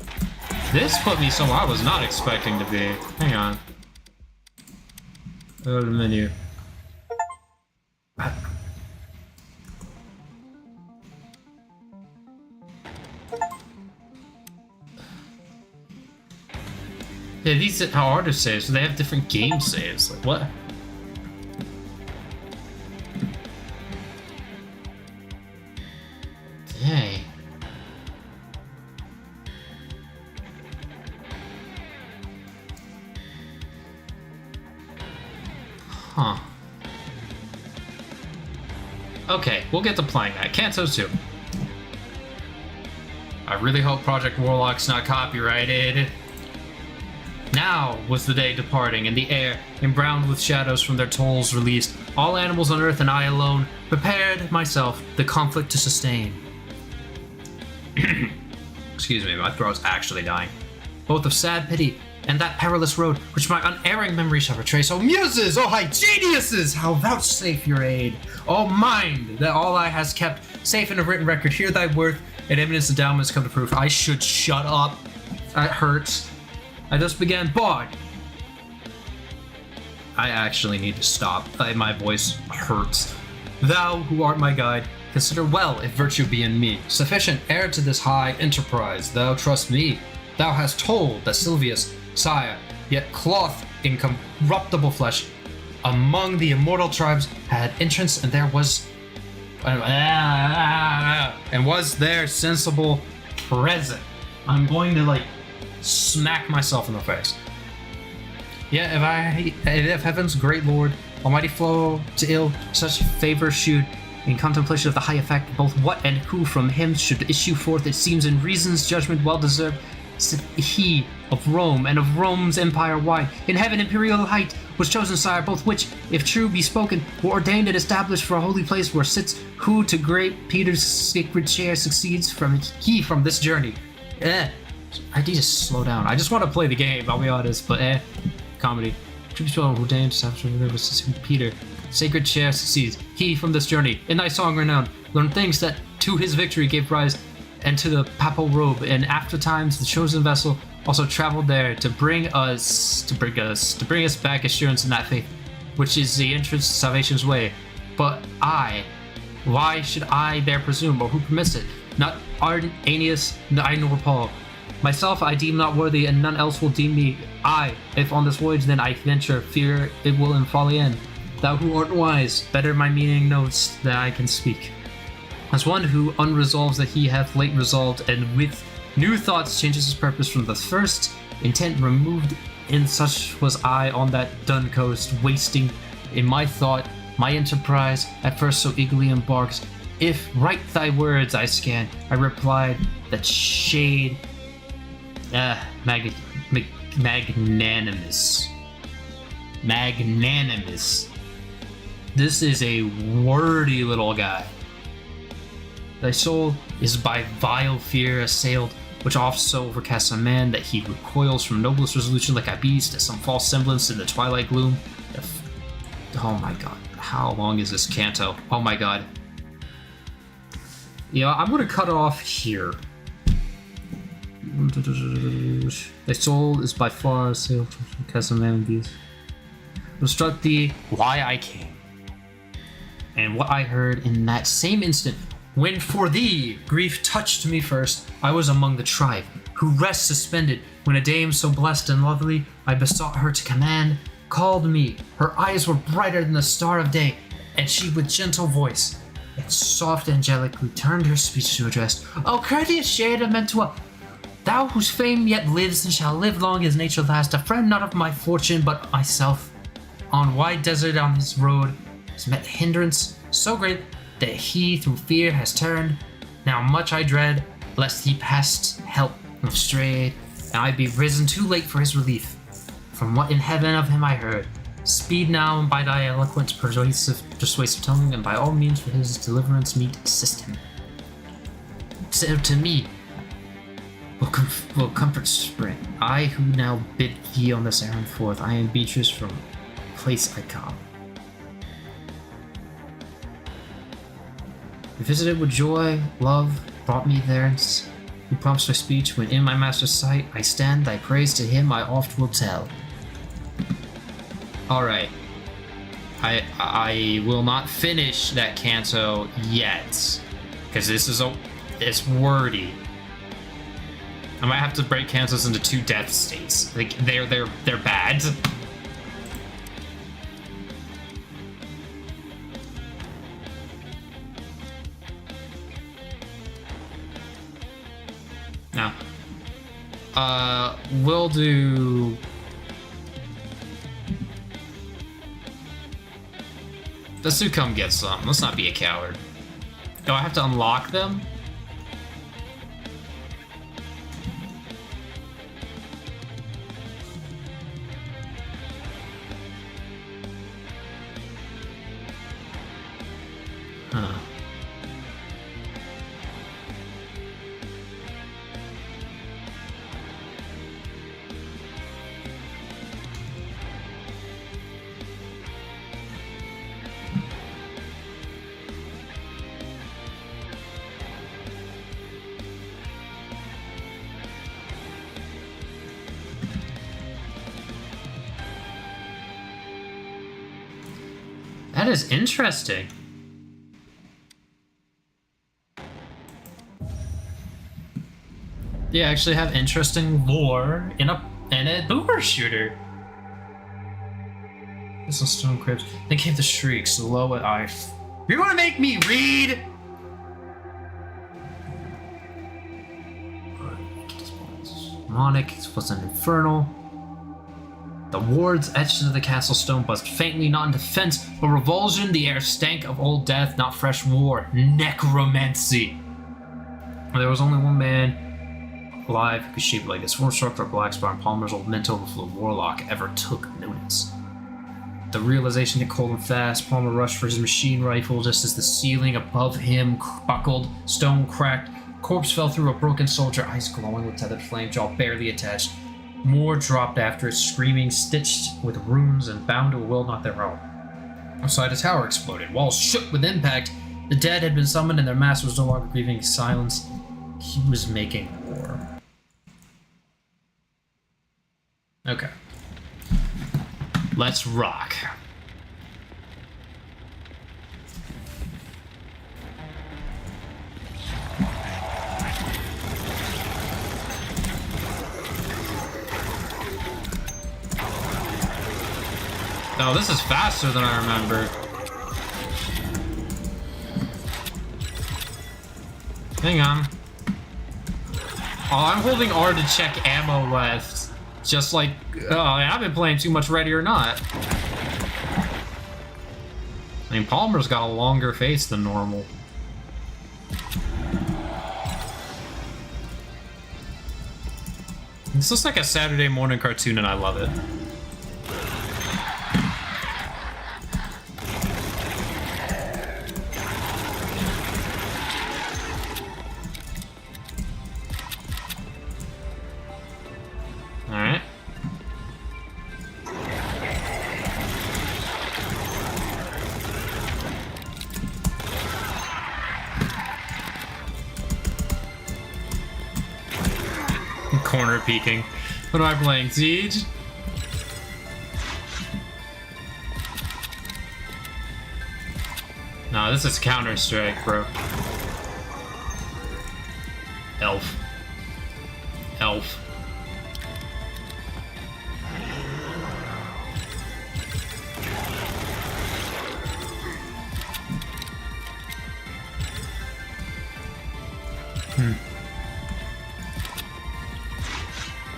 This put me somewhere I was not expecting to be. Hang on. Go to the menu. Yeah, these are how artists saves, so they have different game saves. Like, what? Dang. Huh. Okay, we'll get to playing that. Canto 2. I really hope Project Warlock's not copyrighted. Now was the day departing, and the air, embrowned with shadows from their tolls released, all animals on earth and I alone, prepared myself the conflict to sustain. Excuse me, my throat's actually dying. Both of sad pity and that perilous road which my unerring memory shall retrace. O muses, O high geniuses, how vouchsafe your aid! O mind, that all I has kept safe in a written record, hear thy worth, and eminence endowments come to proof. I should shut up. That hurts. I just began, but I actually need to stop. My voice hurts. Thou, who art my guide, consider well if virtue be in me. Sufficient heir to this high enterprise, thou trust me. Thou hast told that Silvius, sire, yet clothed in corruptible flesh, among the immortal tribes had entrance, and there was their sensible present. I'm going to like smack myself in the face. Yeah, if heaven's great lord, almighty flow to ill, such favor should, in contemplation of the high effect, both what and who from him should issue forth, it seems in reason's judgment well deserved, he of Rome and of Rome's empire wide, in heaven imperial height, was chosen sire, both which, if true be spoken, were ordained and established for a holy place where sits who to great Peter's sacred chair succeeds from this journey. I need to slow down. I just want to play the game, I'll be honest, but comedy. Troops well ordained to establish Peter. Sacred chair succeeds. He from this journey, in thy song renowned, learned things that to his victory gave rise, and to the papal robe, and after times the chosen vessel also traveled there to bring us back assurance in that faith, which is the entrance to salvation's way. But why should I there presume, or who permits it? Not Aeneas, I nor Paul. Myself I deem not worthy, and none else will deem me. If on this voyage then I venture, fear it will in folly end. Thou who art wise, better my meaning notes than I can speak. As one who unresolves that he hath late resolved, and with new thoughts changes his purpose from the first intent removed, in such was I on that dun coast, wasting in my thought my enterprise, at first so eagerly embarked. If right thy words I scan, I replied that shade magnanimous. This is a wordy little guy. Thy soul is by vile fear assailed, which oft so overcasts a man that he recoils from noblest resolution like a beast at some false semblance in the twilight gloom. Oh my god, how long is this canto? Oh my god. Yeah, I'm gonna cut off here. Thy soul is by far assailed from cast a man and beast. Instruct thee why I came, and what I heard in that same instant. When for thee grief touched me first, I was among the tribe, who rest suspended, when a dame so blessed and lovely, I besought her to command, called me. Her eyes were brighter than the star of day, and she with gentle voice, and soft angelically turned her speech to address, O courteous shade of Mentua, thou whose fame yet lives and shall live long as nature lasts, a friend not of my fortune but myself, on wide desert on his road, has met hindrance so great that he through fear has turned. Now much I dread, lest he past help have strayed, and I be risen too late for his relief. From what in heaven of him I heard, speed now, and by thy eloquent persuasive tongue, and by all means for his deliverance meet assist him. So to me will comfort spring. I who now bid thee on this errand forth, I am Beatrice from place I come. He visited with joy, love, brought me thence. He prompts my speech when in my master's sight I stand, thy praise to him I oft will tell. Alright. I will not finish that canto yet. Because it's wordy. I might have to break cantos into 2 death states. Like they're bad. Now, we'll do. Let's do come get some. Let's not be a coward. Do I have to unlock them? Huh. That is interesting. They actually have interesting lore in a boomer shooter. This is stone crypt. Then came the shrieks, low at eye. You're gonna make me read? Demonic, it was an infernal. The wards etched into the castle stone buzzed faintly, not in defense, but revulsion. The air stank of old death, not fresh war. Necromancy. There was only one man alive who could shape like this. Warstruck or Blackstar and Palmer's old mental overflow Warlock ever took notice. The realization hit cold and fast. Palmer rushed for his machine rifle just as the ceiling above him buckled, stone cracked. Corpse fell through a broken soldier, eyes glowing with tethered flame, jaw barely attached. More dropped after it, screaming, stitched with runes and bound to a will not their own. Outside a tower exploded. Walls shook with impact. The dead had been summoned and their master was no longer grieving silence. He was making war. Okay. Let's rock. Oh, this is faster than I remember. Hang on. Oh, I'm holding R to check ammo left. Just like, oh, I've been playing too much Ready or Not. I mean, Palmer's got a longer face than normal. This looks like a Saturday morning cartoon and I love it. Alright. Corner peeking. What am I playing? Siege? No, this is Counter-Strike, bro. Elf. Elf.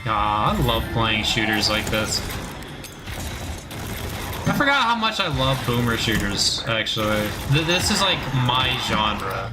I love playing shooters like this. I forgot how much I love boomer shooters, actually. This is like my genre.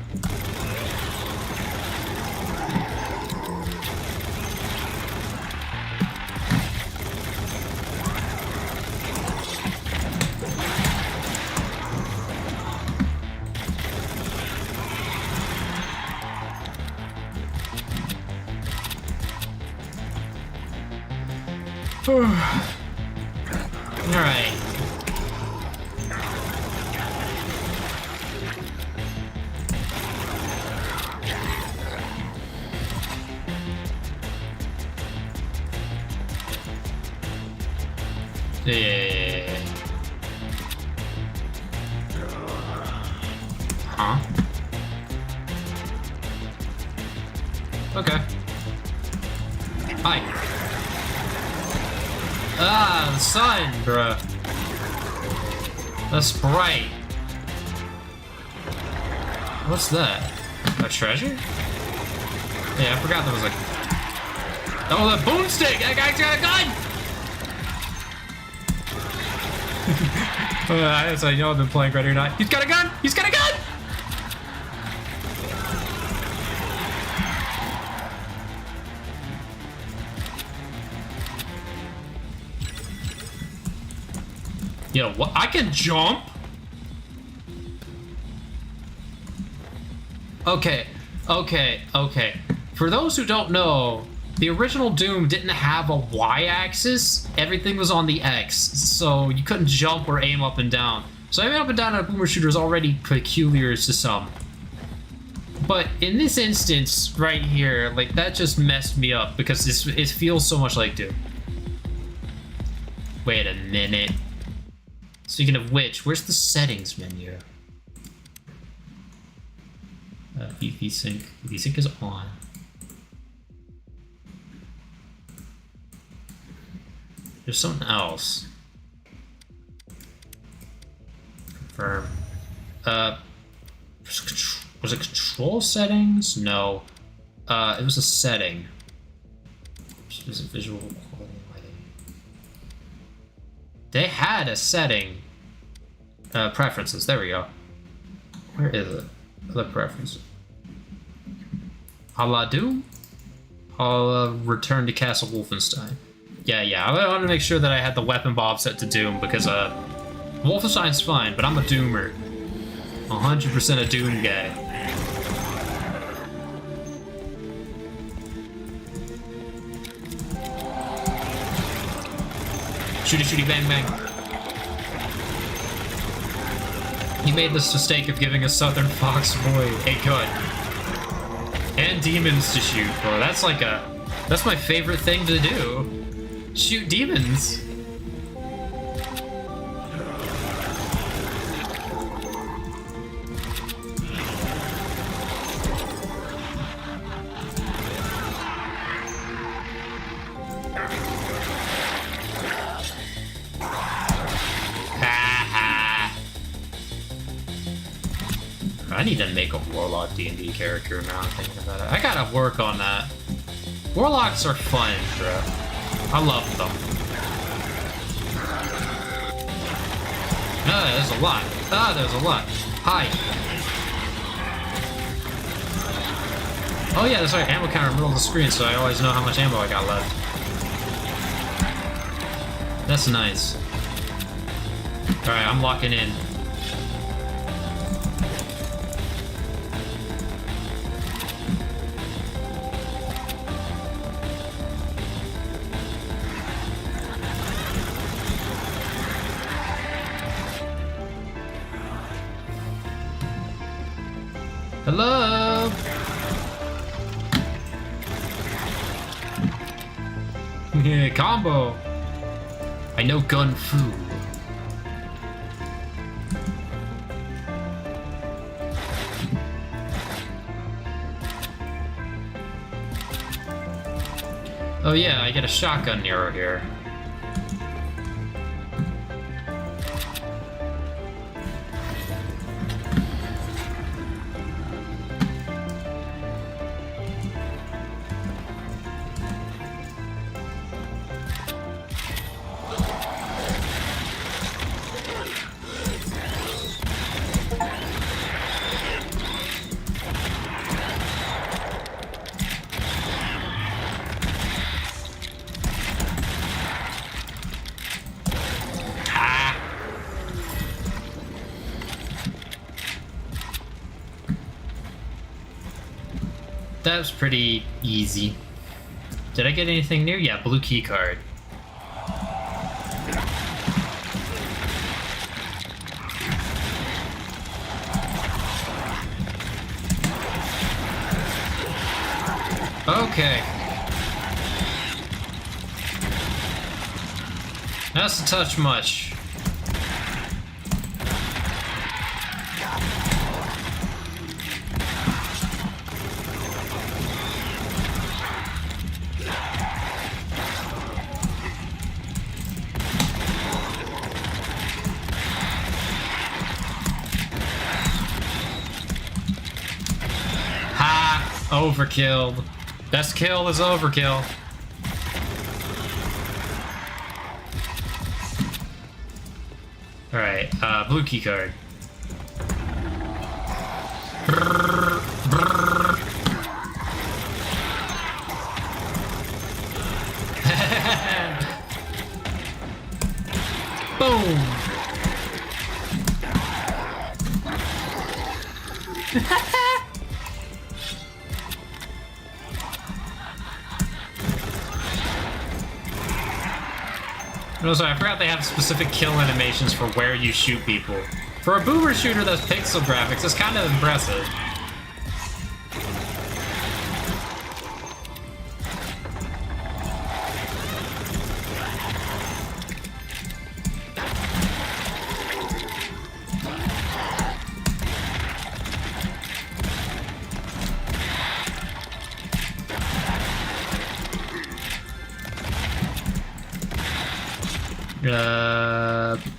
Alright. Yeah. Huh? Okay. Hi. Ah, the sun, bruh. That's bright. What's that? A treasure? Yeah, I forgot there was like... Oh, the boomstick! That guy's got a gun! That's how you know I've been playing Ready or Not. He's got a gun! He's got a gun! Yo, what? I can jump? Okay. For those who don't know, the original Doom didn't have a Y-axis. Everything was on the X, so you couldn't jump or aim up and down. So aiming up and down on a boomer shooter is already peculiar to some. But in this instance, right here, like, that just messed me up because it feels so much like Doom. Wait a minute. Speaking of which, where's the settings menu? VSync. VSync is on. There's something else. Confirm. Was it control settings? No. It was a setting. Is it visual quality lighting? They had a setting. Preferences. There we go. Where is it? Other preferences. A la Doom? I'll return to Castle Wolfenstein. Yeah. I wanted to make sure that I had the weapon bob set to Doom because Wolfenstein's fine, but I'm a Doomer. 100% a Doom guy. Shooty, bang, bang. He made this mistake of giving a Southern Fox boy a gun. And demons to shoot, bro. That's like that's my favorite thing to do. Shoot demons. I need to make a Warlock D&D character now I'm thinking about it. I gotta work on that. Warlocks are fun, bro. I love them. There's a lot. There's a lot. Hi. Oh yeah, that's right, ammo counter in the middle of the screen, so I always know how much ammo I got left. That's nice. Alright, I'm locking in. Hello? Yeah, combo. I know gun fu. Oh yeah, I get a shotgun arrow here. That was pretty easy. Did I get anything new? Yeah, blue key card. Okay. That's a touch much. Ha! Overkill. Best kill is overkill. Alright, blue key card. Brrr, brrr. Boom! Also, I forgot they have specific kill animations for where you shoot people. For a boomer shooter that's pixel graphics, it's kind of impressive.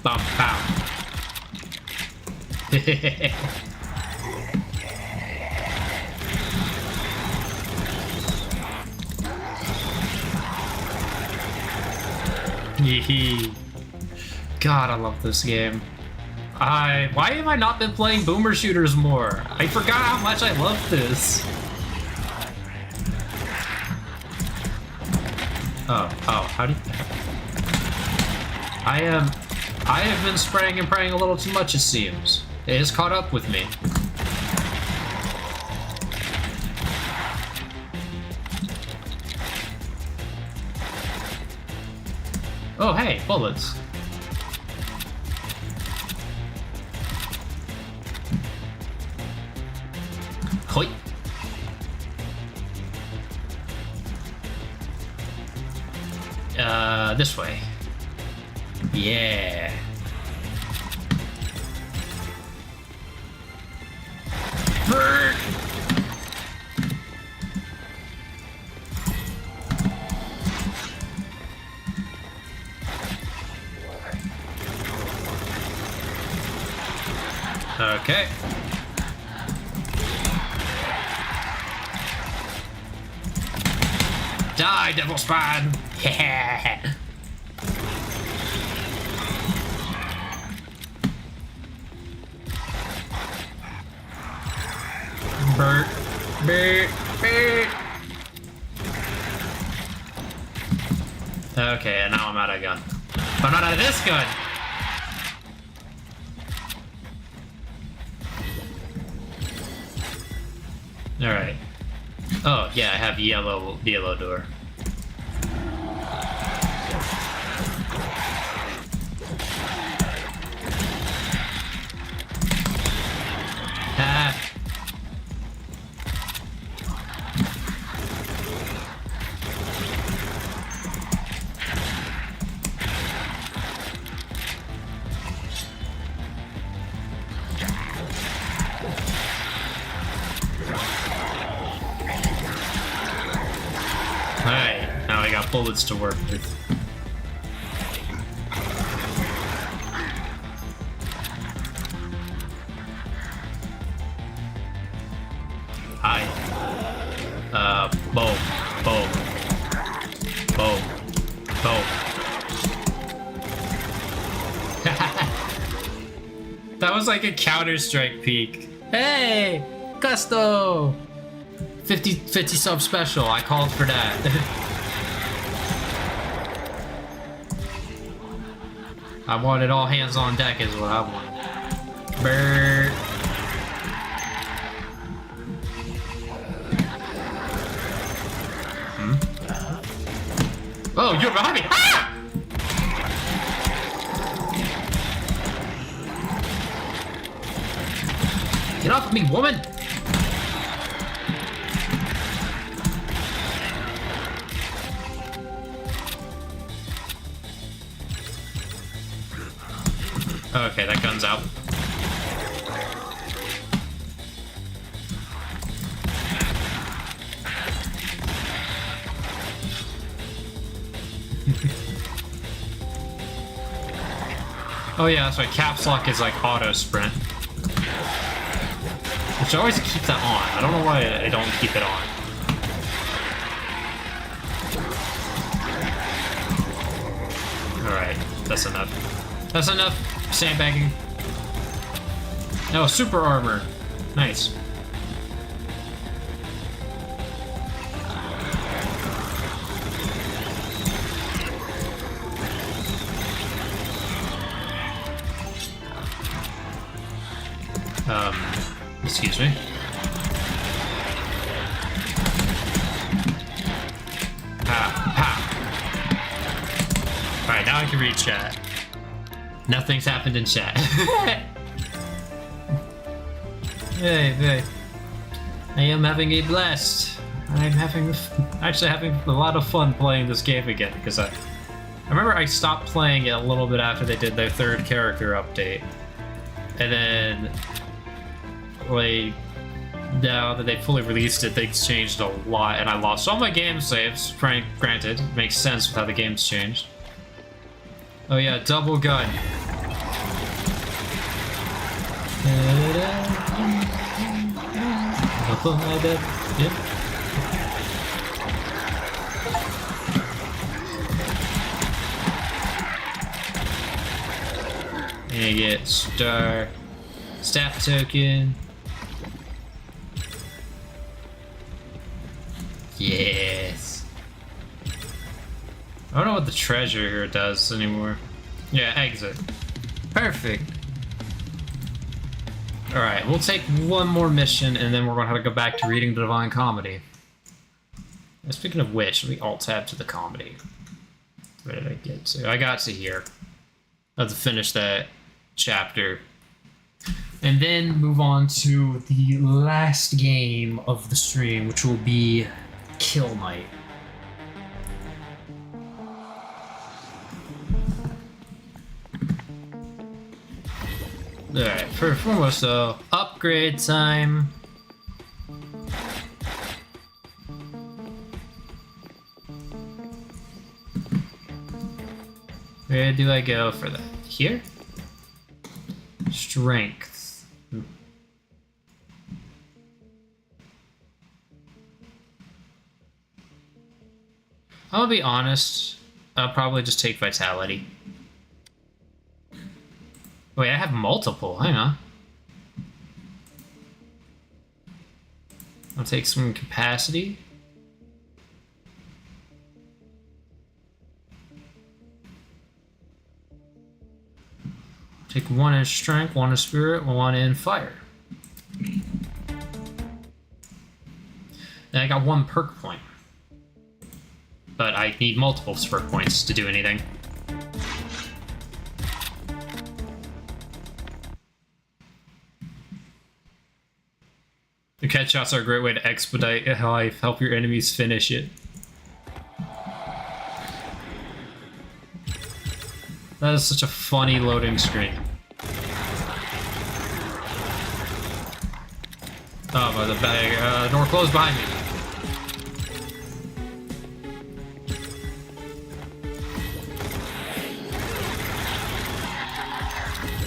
Bum, pow. Yee. God, I love this game. Why have I not been playing boomer shooters more? I forgot how much I love this. Oh, how do you... I have been spraying and praying a little too much, it seems. It has caught up with me. Oh, hey, bullets. Hoi. This way. Yeah. Bird. Okay. Die, devil spawn. Yeah. Bert. Bert. Bert. Okay, and now I'm out of gun. But I'm not out of this gun! Alright. Oh, yeah, I have yellow door. Ah. Alright, now I got bullets to work with. Hi. Boom. Boom. Boom. Boom. That was like a Counter-Strike peak. Hey! Gusto! 50 sub special, I called for that. I wanted all hands on deck is what I wanted. Brrr. Oh, you're behind me! Ah! Get off of me, woman! Okay, that gun's out. Oh yeah, that's right. Caps lock is like auto sprint. Which I always keep that on. I don't know why I don't keep it on. Alright, that's enough. That's enough sandbagging. No, super armor. Nice. Excuse me. Alright, now I can read chat. Nothing's happened in chat. Hey. I am having a blast. I'm actually having a lot of fun playing this game again, because I remember I stopped playing it a little bit after they did their third character update. And then, like, now that they fully released it, things changed a lot, and I lost all my game saves. Granted, makes sense with how the game's changed. Oh yeah, double gun. Yep. And you get staff token. Yes. I don't know what the treasure here does anymore. Yeah, exit. Perfect. Alright, we'll take one more mission and then we're gonna have to go back to reading the Divine Comedy. And speaking of which, let me alt-tab to the comedy. Where did I get to? I got to here. I have to finish that chapter. And then move on to the last game of the stream, which will be Kill Night. Alright, first foremost though, upgrade time. Where do I go for that? Here? Strength. I'm gonna be honest, I'll probably just take Vitality. Wait, I have multiple, hang on. I'll take some capacity. Take one in strength, one in spirit, one in fire. Then I got one perk point. But I need multiple perk points to do anything. The headshots are a great way to expedite life, help your enemies finish it. That is such a funny loading screen. Oh, by the bag. Door closed behind me.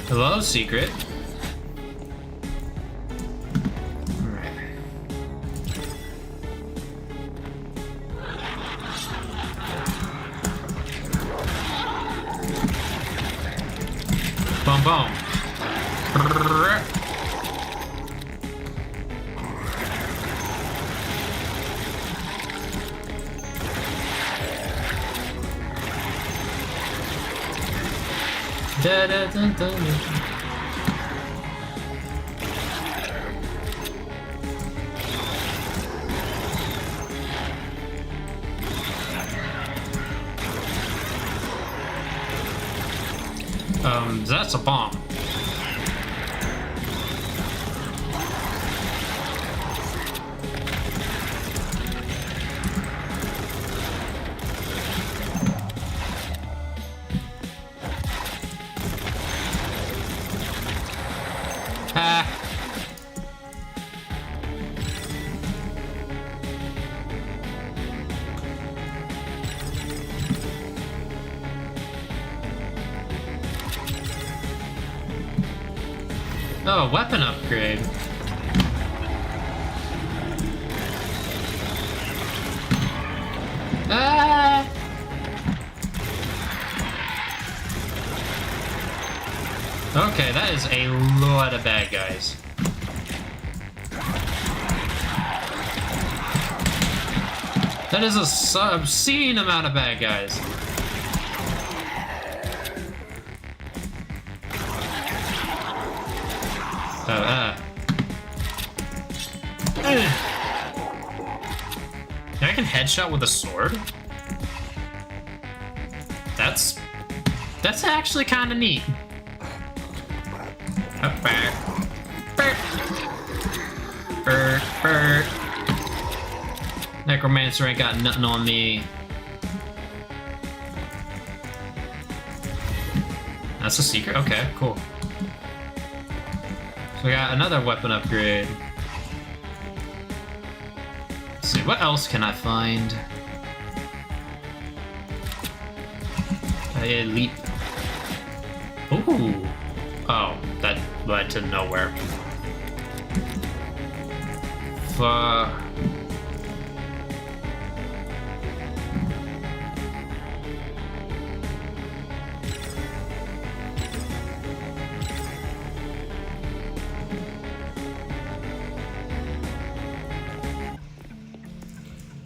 Hello, secret. Boom, boom. Da, da, da, da, da. That's a bomb. Oh, weapon upgrade. Ah! Okay, that is a lot of bad guys. That is a obscene amount of bad guys. I can headshot with a sword? That's actually kind of neat. Up back. Burr. Necromancer ain't got nothing on me. That's a secret? Okay, cool. So we got another weapon upgrade. Let's see, what else can I find? Leap. Ooh. Oh, that led to nowhere. Fuck.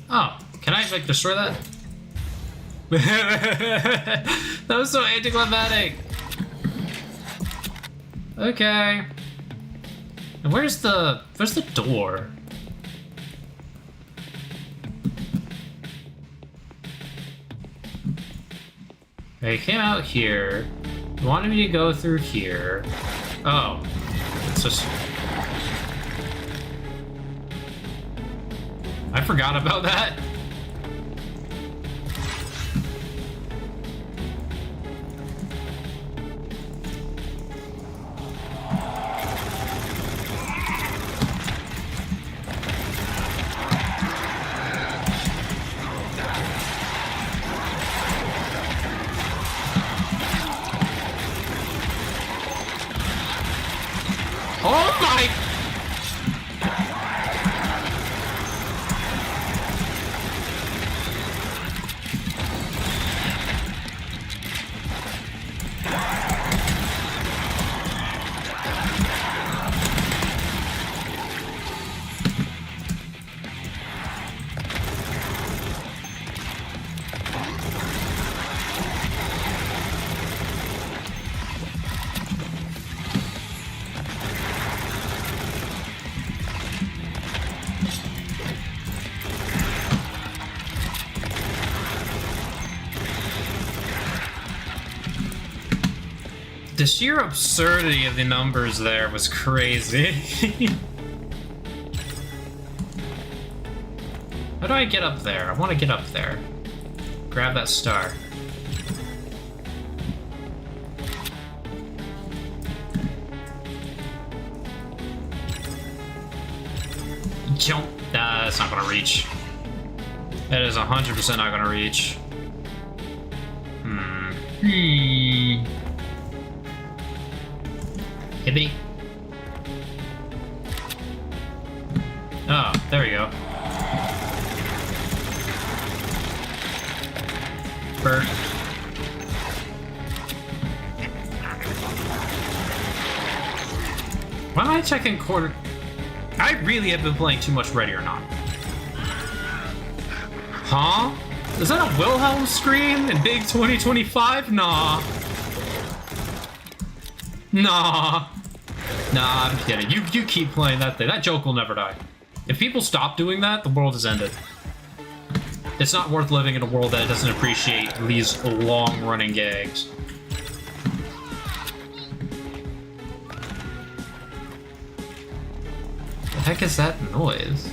Oh, can I, like, destroy that? That was so anticlimactic. Okay. And where's the door? I came out here. You wanted me to go through here. Oh. It's just... I forgot about that. Oh my... The sheer absurdity of the numbers there was crazy. How do I get up there? I want to get up there. Grab that star. Jump. Nah, that's not gonna reach. That is 100% not gonna reach. Hibbity. Oh, there we go. Bird. Why am I checking quarter? I really have been playing too much Ready or Not. Huh? Is that a Wilhelm scream in Big 2025? Nah. Nah. Nah, I'm kidding. You keep playing that thing. That joke will never die. If people stop doing that, the world is ended. It's not worth living in a world that doesn't appreciate these long-running gags. The heck is that noise?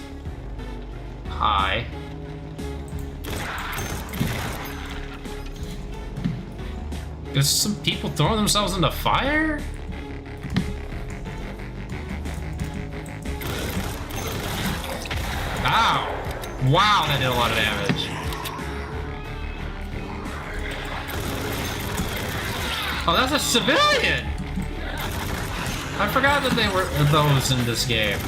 Hi. There's some people throwing themselves into fire? Ow! Wow, that did a lot of damage. Oh, that's a civilian! I forgot that they were those in this game.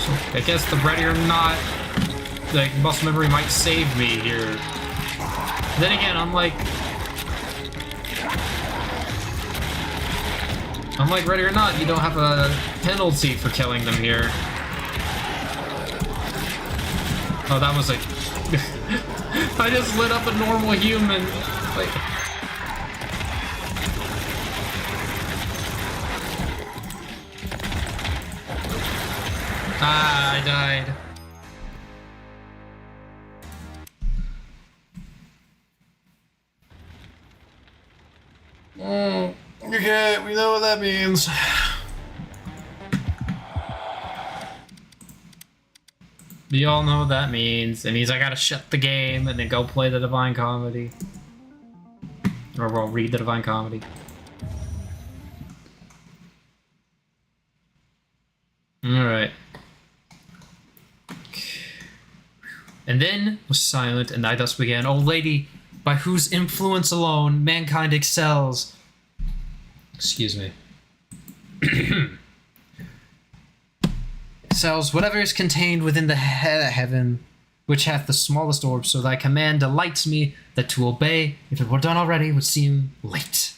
So I guess the ready or not, like, muscle memory might save me here. Then again, I'm like ready or not, you don't have a penalty for killing them here. Oh, that was like... I just lit up a normal human. Like... Ah, I died. Okay, we know what that means. We all know what that means. It means I gotta shut the game and then go play the Divine Comedy. Or we'll read the Divine Comedy. Alright. And then was silent, and I thus began, O lady, by whose influence alone mankind excels. Excuse me. Excels whatever is contained within the heaven, which hath the smallest orb, so thy command delights me, that to obey, if it were done already, would seem late.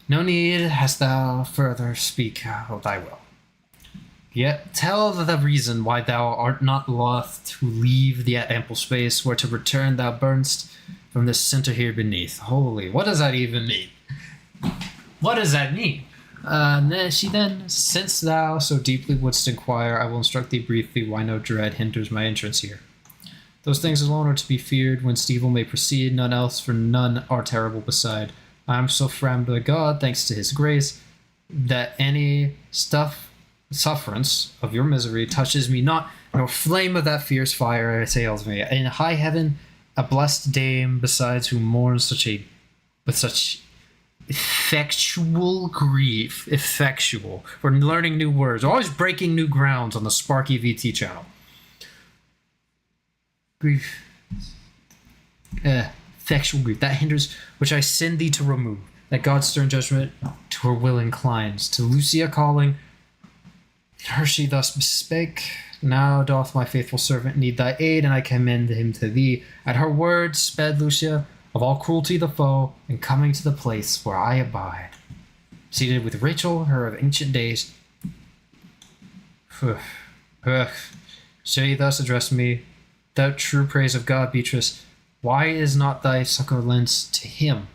No need hast thou further speak of thy will. Yet tell the reason why thou art not loth to leave the ample space where to return thou burnst from this center here beneath. Holy, what does that even mean? What does that mean? She then, since thou so deeply wouldst inquire, I will instruct thee briefly why no dread hinders my entrance here. Those things alone are to be feared whence evil may proceed, none else, for none are terrible beside. I am so framed by God, thanks to his grace, that any sufferance of your misery touches me not, nor flame of that fierce fire assails me. In high heaven, a blessed dame besides who mourns with such effectual grief, for learning new words, always breaking new grounds on the Sparky VT channel. Grief, effectual grief, that hinders which I send thee to remove, that God's stern judgment to her will inclines, to Lucia calling, her she thus spake, now doth my faithful servant need thy aid, and I commend him to thee. At her words sped Lucia, of all cruelty the foe, and coming to the place where I abide, seated with Rachel, her of ancient days. Shall ye thus address me, thou true praise of God, Beatrice? Why is not thy succor lent to him,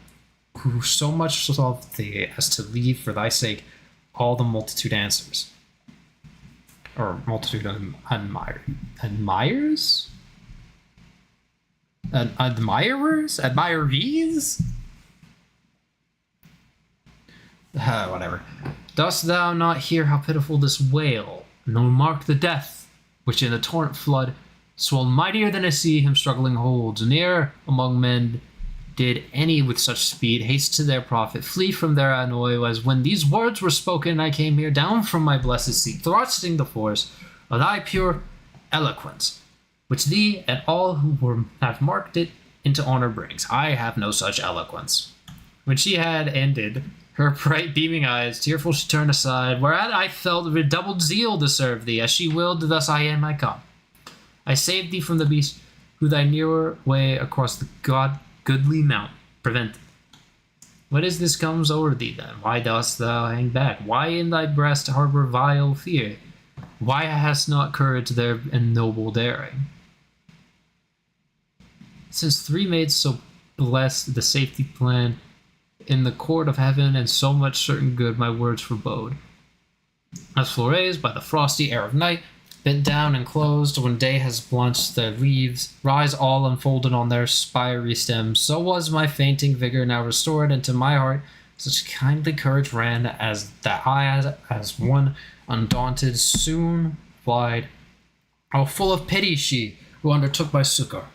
who so much loved thee as to leave for thy sake all the multitude answers? Or multitude admirers? Admirers? Admirees? Whatever. Dost thou not hear how pitiful this wail, nor mark the death, which in the torrent flood, swell mightier than a sea, him struggling holds? Ne'er among men did any with such speed haste to their profit, flee from their annoy, as when these words were spoken, I came here down from my blessed seat, thrusting the force of thy pure eloquence, which thee and all who have marked it into honor brings. I have no such eloquence. When she had ended, her bright beaming eyes, tearful she turned aside, whereat I felt redoubled zeal to serve thee, as she willed, thus I end my come. I saved thee from the beast, who thy nearer way across the goodly mount prevented. What is this comes o'er thee then? Why dost thou hang back? Why in thy breast harbor vile fear? Why hast not courage there and noble daring? Since three maids so blessed the safety plan in the court of heaven, and so much certain good my words forebode. As flores by the frosty air of night, bent down and closed when day has blanched their leaves, rise all unfolded on their spiry stems, so was my fainting vigor now restored, and to my heart such kindly courage ran, as that I, as one undaunted, soon replied, how full of pity she, who undertook my succor,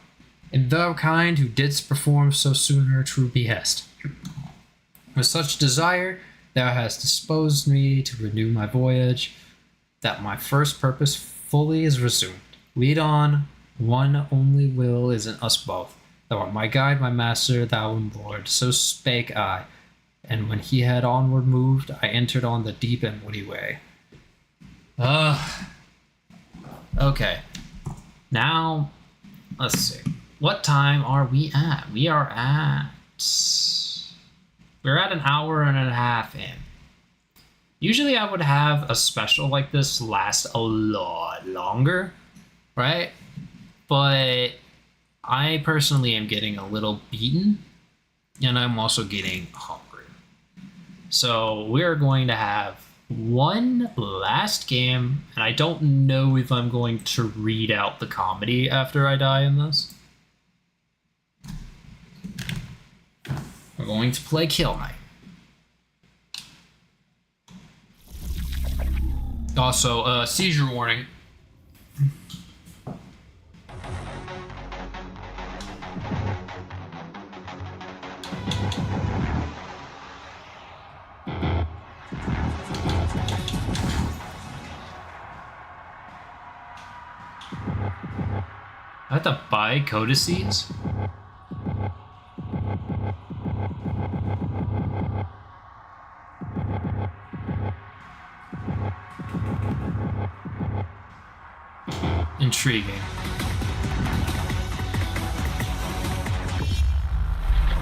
and thou kind, who didst perform so soon her true behest. With such desire thou hast disposed me to renew my voyage, that my first purpose fully is resumed. Lead on, one only will is in us both. Thou art my guide, my master, thou and lord, so spake I. And when he had onward moved, I entered on the deep and woody way. Okay. Now, let's see. What time are we at? We're at an hour and a half in. Usually I would have a special like this last a lot longer, right? But I personally am getting a little beaten, and I'm also getting hungry. So we're going to have one last game, and I don't know if I'm going to read out the comedy after I die in this. We're going to play Kill Knight. Also, seizure warning. I have to buy codices? Intriguing.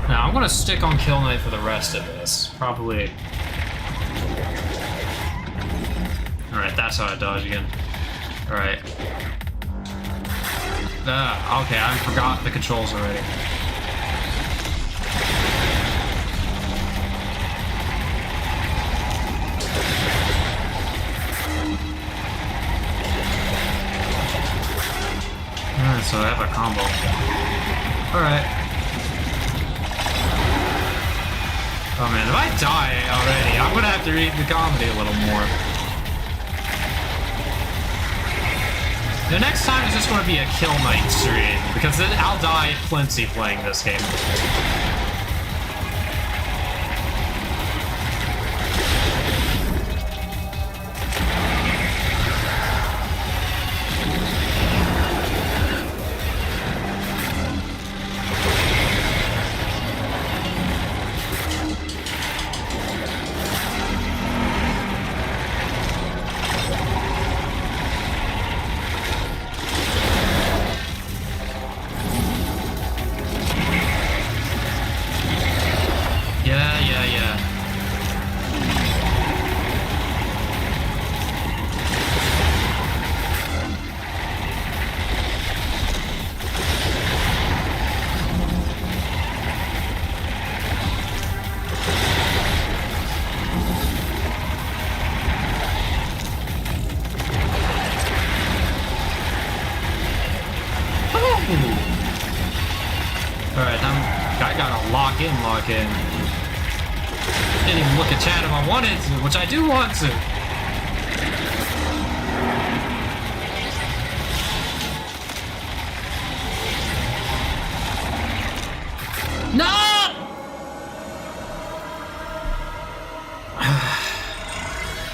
Now, I'm gonna stick on Kill Knight for the rest of this. Probably. Alright, that's how I dodge again. Alright. Okay, I forgot the controls already. Alright, so I have a combo. Alright. Oh man, if I die already, I'm gonna have to read the comedy a little more. The next time is just going to be a Kill Knight stream, because then I'll die plenty playing this game. Alright, I gotta lock in. Didn't even look at chat if I wanted to, which I do want to. No!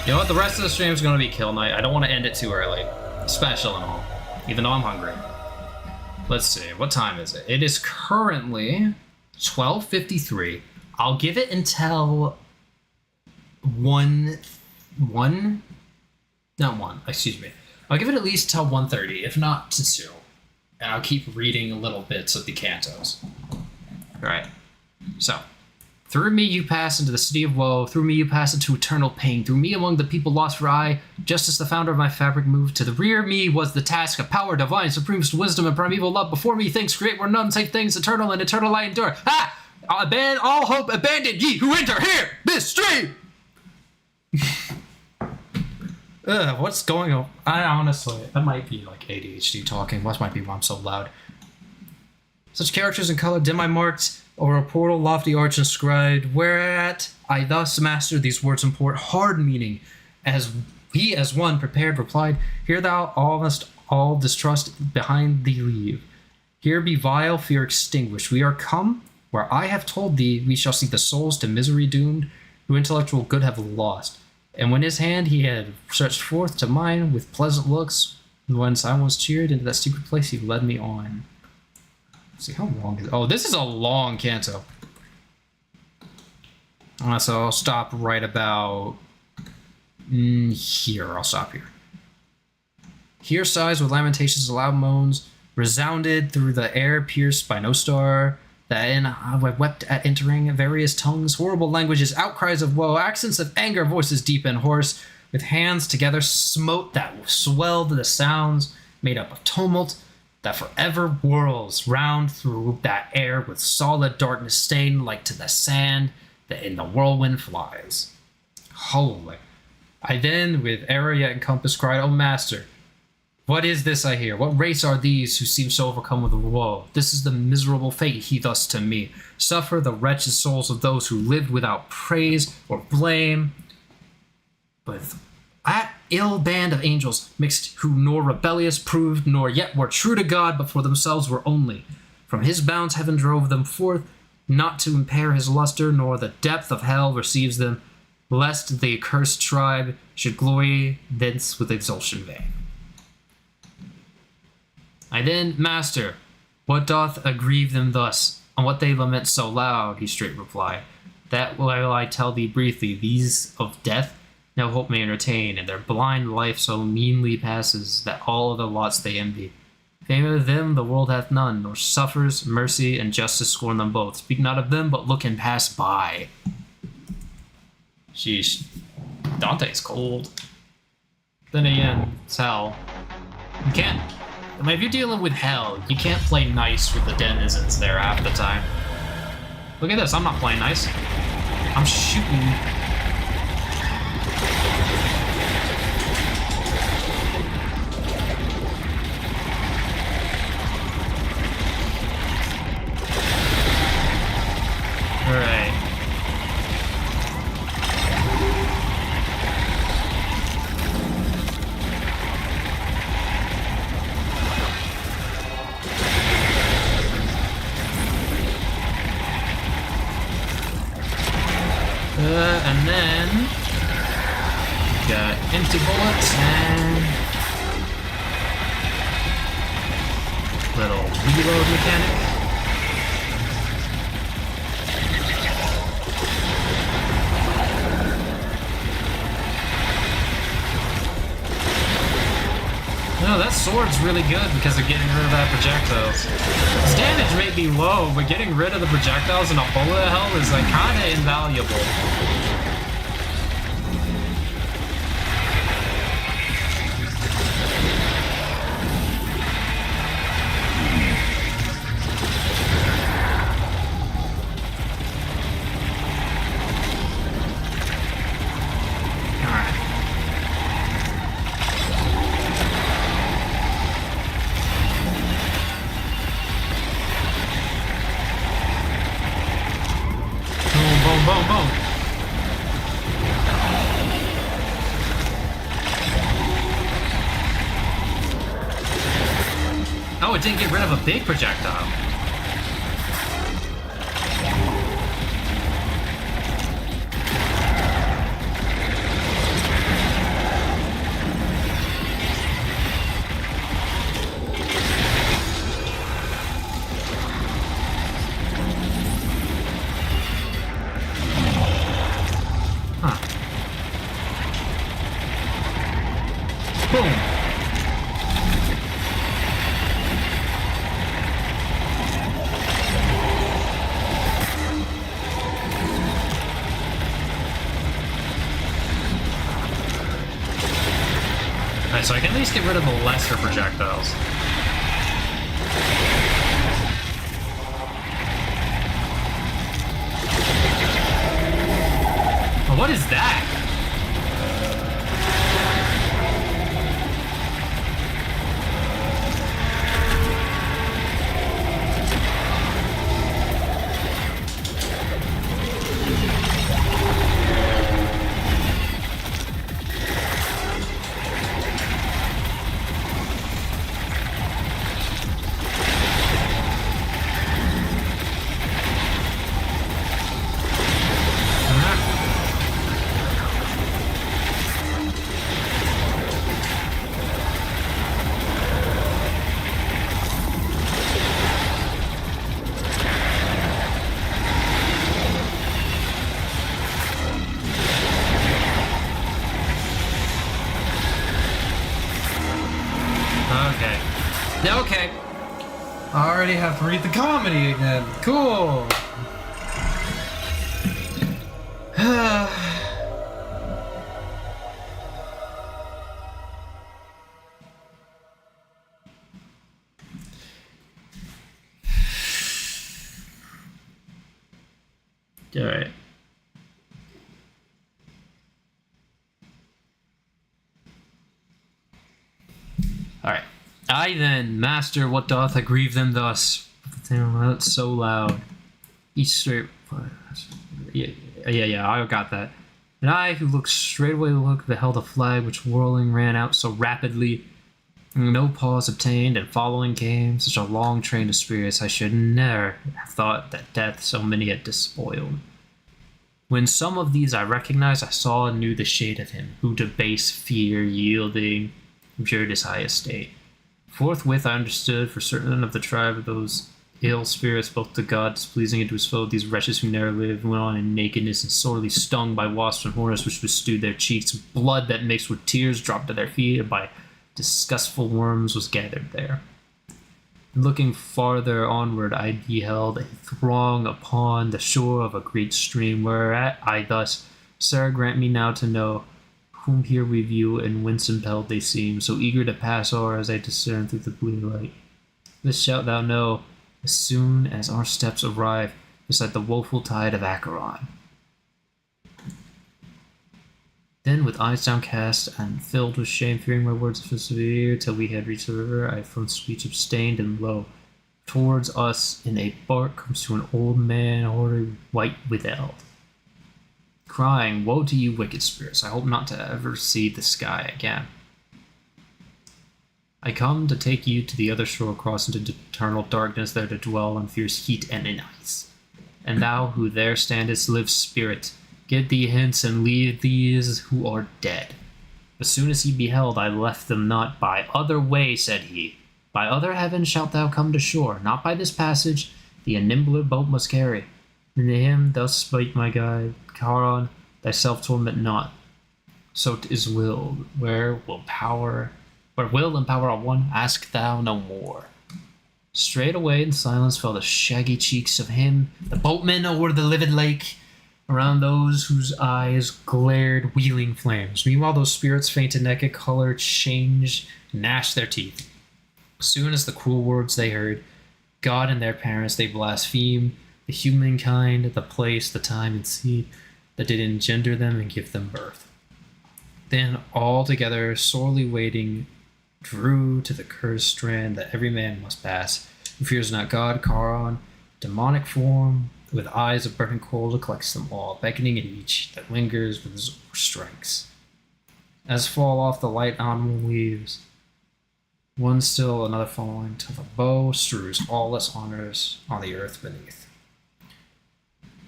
You know what? The rest of the stream is going to be Kill Knight. I don't want to end it too early. Special and all. Even though I'm hungry. Let's see. What time is it? It is currently 12:53. I'll give it until 1... Not 1. Excuse me. I'll give it at least till 1:30, if not to 2. And I'll keep reading little bits of the cantos. Alright. So. Through me you pass into the city of woe, through me you pass into eternal pain, through me among the people lost for I, just as the founder of my fabric moved, to the rear me was the task of power divine, supremest wisdom and primeval love, before me things create were none save things eternal, and eternal I endure. Ha! All hope abandon ye who enter here, this stream! What's going on? I honestly, that might be like ADHD talking, that might be why I'm so loud. Such characters in color dim I marked, over a portal lofty arch inscribed, whereat I thus mastered these words import hard meaning, as he as one prepared replied, Hear thou all distrust behind thee leave. Here be vile fear extinguished. We are come where I have told thee we shall see the souls to misery doomed, who intellectual good have lost. And when his hand he had stretched forth to mine with pleasant looks, When silence cheered into that secret place, he led me on. Let's see, how long is it? Oh, this is a long canto. So I'll stop right about here. I'll stop here. Here sighs with lamentations and loud moans resounded through the air pierced by no star. That in I wept at entering various tongues, horrible languages, outcries of woe, accents of anger, voices deep and hoarse, with hands together smote that swelled the sounds, made up of tumult, that forever whirls round through that air with solid darkness stained like to the sand that in the whirlwind flies. Holy. I then, with error yet encompassed, cried, O Master, what is this I hear? What race are these who seem so overcome with woe? This is the miserable fate he thus to me. Suffer the wretched souls of those who lived without praise or blame. With that ill band of angels mixed who nor rebellious proved, nor yet were true to God, but for themselves were only. From his bounds heaven drove them forth, not to impair his luster, nor the depth of hell receives them, lest the accursed tribe should glory thence with exultation vain. I then, Master, what doth aggrieve them thus, and what they lament so loud? He straight replied, that will I tell thee briefly, these of death no hope may entertain, and their blind life so meanly passes, that all other lots they envy. Fame of them the world hath none, nor suffers mercy and justice scorn them both. Speak not of them, but look and pass by. Sheesh. Dante's cold. Then again, it's hell. You can't... I mean, if you're dealing with hell, you can't play nice with the denizens there half the time. Look at this, I'm not playing nice. I'm shooting... Alright. And then got empty bullets and little reload mechanic. No, that sword's really good because of getting rid of that projectiles. Its damage may be low, but getting rid of the projectiles and a bullet hell is like kinda invaluable. Boom, boom, boom. Oh, it didn't get rid of a big projectile. Boom. Alright, so I can at least get rid of the lesser projectiles. Oh, what is that? Okay. I already have to read the comedy again. Cool. Alright. Alright. I then, master, what doth aggrieve them thus? That's so loud. Each straight. Yeah, I got that. And I, who looked straightway beheld a flag which whirling ran out so rapidly, no pause obtained, and following came such a long train of spirits I should ne'er have thought that death so many had despoiled. When some of these I recognized, I saw and knew the shade of him, who to base fear yielding abjured his high estate. Forthwith I understood for certain of the tribe of those ill spirits, both to God displeasing and to his foe, these wretches who ne'er lived, went on in nakedness and sorely stung by wasps and hornets which bestewed their cheeks, blood that mixed with tears dropped to their feet, and by disgustful worms was gathered there. Looking farther onward, I beheld a throng upon the shore of a great stream, whereat I thus, Sir, grant me now to know whom here we view, and whence impelled they seem, so eager to pass o'er as I discern through the blue light. This shalt thou know, as soon as our steps arrive beside the woeful tide of Acheron. Then, with eyes downcast and filled with shame, fearing my words of severe, till we had reached the river, I from speech abstained, and lo, towards us in a bark comes to an old man, hoary white with eld, crying, "Woe to you, wicked spirits! I hope not to ever see the sky again. I come to take you to the other shore, across into eternal darkness, there to dwell in fierce heat and in ice. And thou, who there standest, live spirit, get thee hence and leave these who are dead." As soon as he beheld, I left them not. "By other way," said he, "by other heaven shalt thou come to shore, not by this passage, the a nimbler boat must carry. And to him thus spake my guide, Charon, thyself torment not. So 'tis willed, where will and power are one, ask thou no more." Straightway in silence fell the shaggy cheeks of him, the boatman o'er the livid lake, around those whose eyes glared wheeling flames. Meanwhile those spirits, faint and naked, color changed, gnashed their teeth. Soon as the cruel words they heard, God and their parents they blasphemed, the humankind, the place, the time and seed that did engender them and give them birth. Then all together, sorely waiting, drew to the cursed strand that every man must pass, who fears not God. Charon, demonic form, with eyes of burning coal, collects them all, beckoning at each that lingers with his oar strikes. As fall off the light autumn leaves, one still, another falling, till the bow strews all its honors on the earth beneath.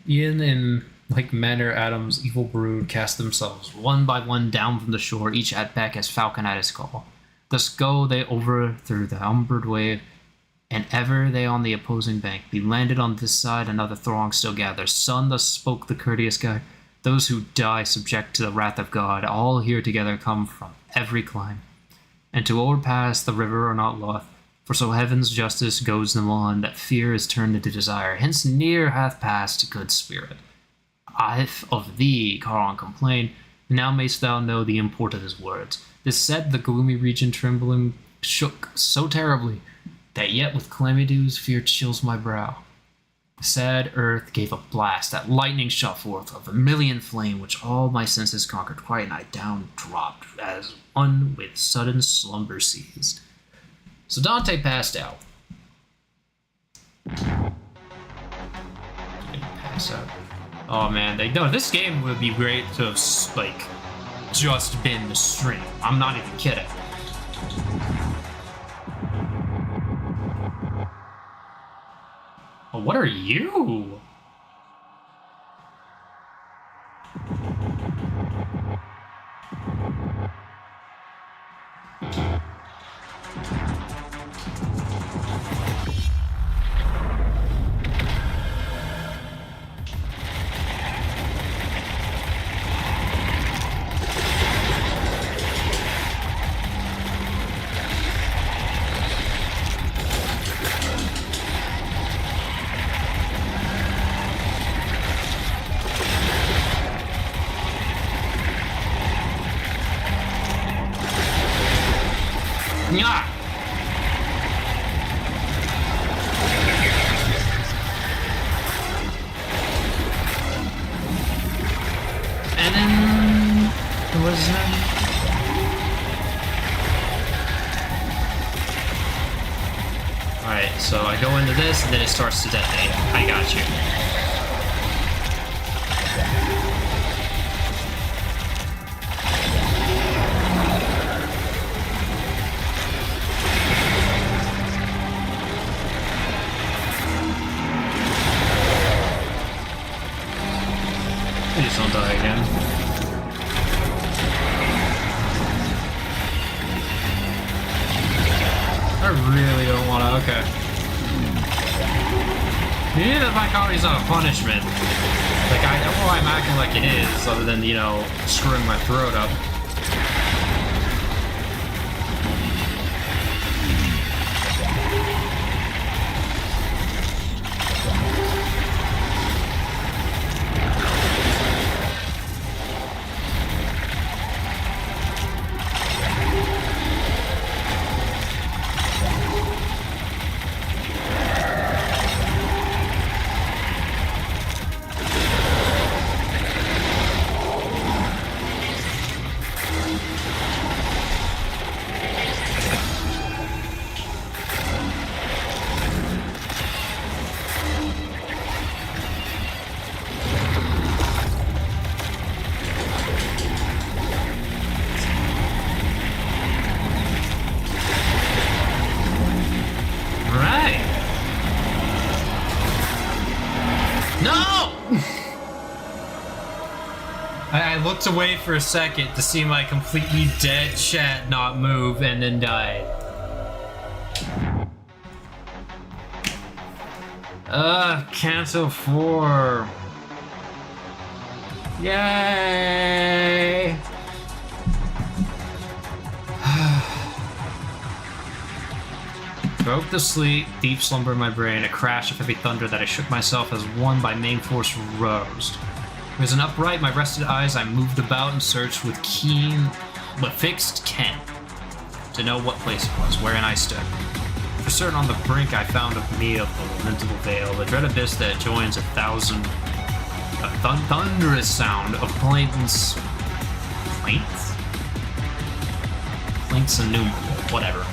E'en in like manner Adam's evil brood cast themselves one by one down from the shore, each at beck as falcon at his call. Thus go they over through the umbered wave, and ever they on the opposing bank. Be landed on this side, another throng still gathers. Son, thus spoke the courteous guide, those who die subject to the wrath of God, all here together come from every clime, and to overpass the river are not loth, for so heaven's justice goes them on, that fear is turned into desire. Hence near hath passed good spirit. If of thee Charon complain, now mayst thou know the import of his words. This said, the gloomy region trembling shook so terribly, that yet with calamity's fear chills my brow. The sad earth gave a blast, that lightning shot forth of a million flame, which all my senses conquered quite, and I down dropped, as one with sudden slumber seized. So Dante passed out. Didn't pass out. Oh man, this game would be great to have, like, just been the stream. I'm not even kidding. Oh, what are you? Yeah. And then there was Alright, so I go into this and then it starts to detonate. I got you. Please don't die again. I really don't want to. Okay. Maybe that my comedy's not a punishment. Like, I know why I'm acting like it is, other than, you know, screwing my throat up. I looked away for a second to see my completely dead chat not move and then died. Canto 4. Yay! Broke the sleep, deep slumber in my brain, a crash of heavy thunder that I shook myself as one by main force rose. Risen upright, my rested eyes, I moved about and searched with keen but fixed ken to know what place it was, wherein I stood. For certain on the brink I found of me of the lamentable vale, the dread abyss that joins a thunderous sound of plaints innumerable, whatever.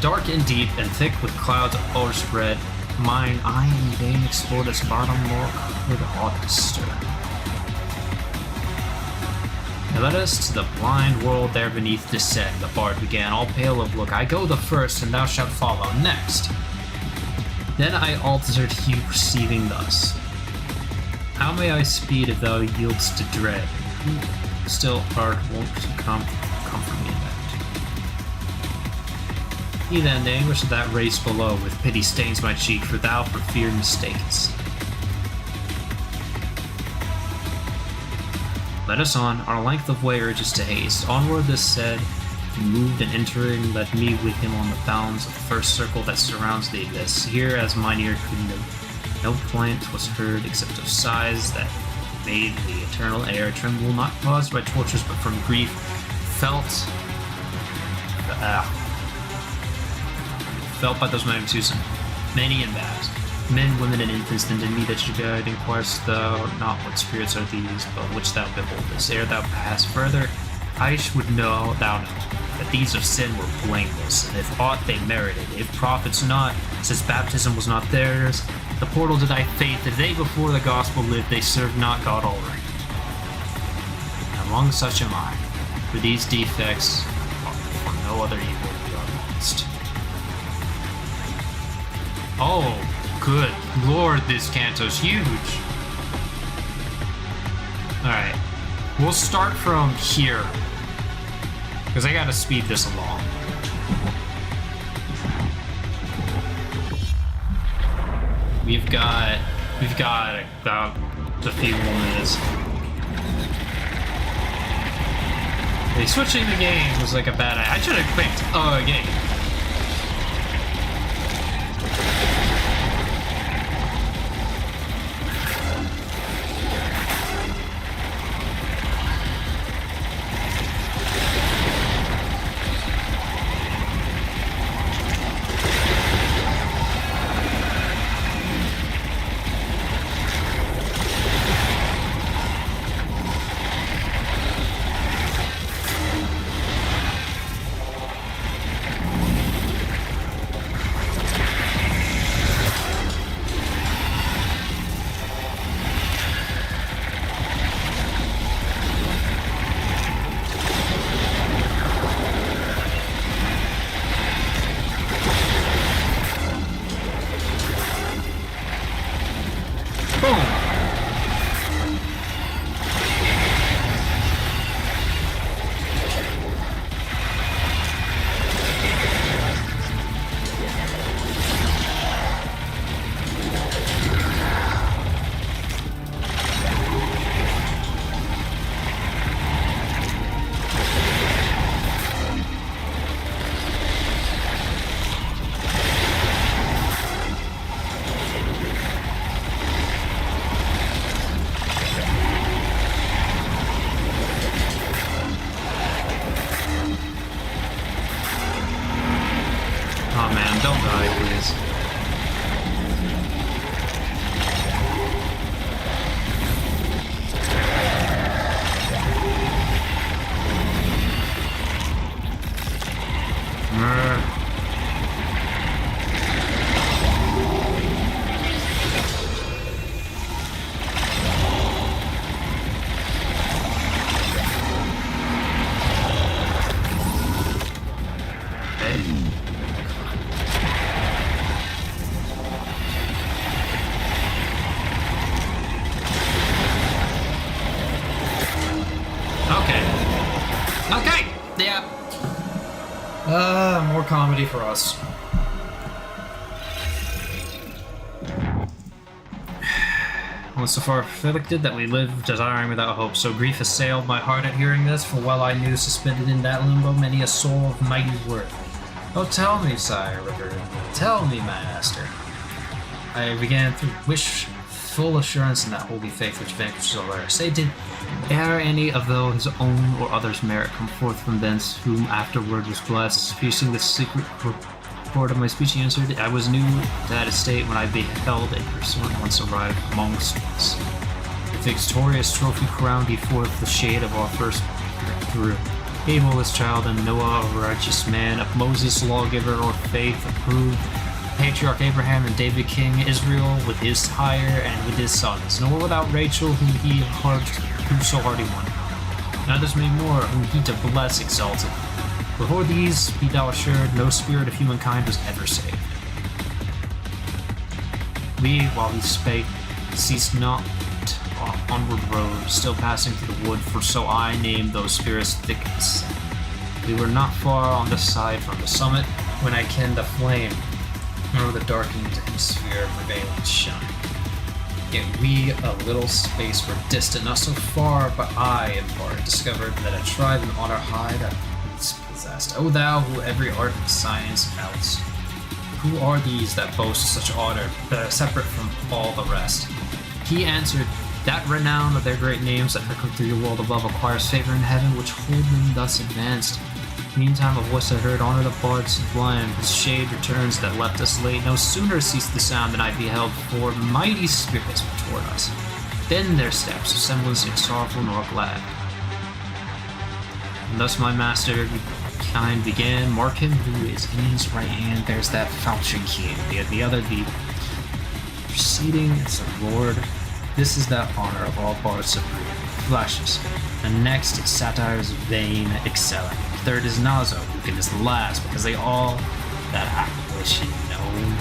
Dark and deep and thick with clouds o'erspread, mine eye in vain explored its bottom nor could aught stir. Now let us to the blind world there beneath descend, the bard began, all pale of look. I go the first, and thou shalt follow next. Then I altered hue, perceiving thus. How may I speed if thou yield'st to dread? Who still art wont to comfort me in that? He then, the anguish of that race below, with pity stains my cheek, for thou for fear mistakest. Let us on, our length of way urges to haste. Onward this said, he moved and entering, led me with him on the bounds of the first circle that surrounds the abyss. Here, as mine ear could note, no plaint was heard except of sighs that made the eternal air tremble, not caused by tortures but from grief, felt by those magnitudes, many and vast. Men, women, and infants, then did me that you guide, inquirest thou not what spirits are these, but which thou beholdest. Ere thou pass further, I would know, thou know, that these of sin were blameless, and if aught they merited, if prophets not, since baptism was not theirs, the portal to thy faith, that they before the gospel lived, they served not God already. And among such am I, for these defects are for no other evil to guard against. Oh, good lord, this canto's huge. Alright, we'll start from here, because I gotta speed this along. We've got about a few more minutes. Hey, switching the game was like a bad idea. I should have picked a game. Yeah. More comedy for us. Was so far afflicted that we live desiring without hope. So grief assailed my heart at hearing this, for well I knew suspended in that limbo many a soul of mighty worth. Oh, tell me, sire, River, tell me, my master. I began to wish full assurance in that holy faith which vanquishes all error. Say, did e'er any of those his own or others' merit come forth from thence, whom afterward was blessed, piercing the secret report of my speech, he answered, I was new to that estate when I beheld a pursuant once arrive amongst us. The victorious trophy crowned he forth the shade of our first breakthrough. Abel his child, and Noah a righteous man, of Moses lawgiver or faith approved, patriarch Abraham and David king, Israel with his hire and with his sons, nor without Rachel whom he who so hardly won. And others many more whom he to bless exalted. Before these, be thou assured, no spirit of humankind was ever saved. We, while he spake, ceased not on onward road, still passing through the wood, for so I named those spirits thick and set. We were not far on this side from the summit, when I kenned the flame, nor the darkened hemisphere prevailing shine. Yet we a little space were distant, not so far, but I, in part, discovered that a tribe in honor high that possessed. O thou who every art and science melts, who are these that boast such honor, that are separate from all the rest? He answered, that renown of their great names that echo through the world above acquires favor in heaven, which hold them thus advanced. Meantime a voice I heard, honor the bard sublime, his shade returns that left us late. No sooner ceased the sound than I beheld four mighty spirits toward us. Then their steps, of semblance neither sorrowful nor glad. And thus my master kind began, mark him who is in his right hand, there's that falchion keen, the other the proceeding is the Lord. This is that honor of all bards supreme, flashes. And next is satire's vain excelling. Third is Nazo, who can is the last, because they all that accomplish known,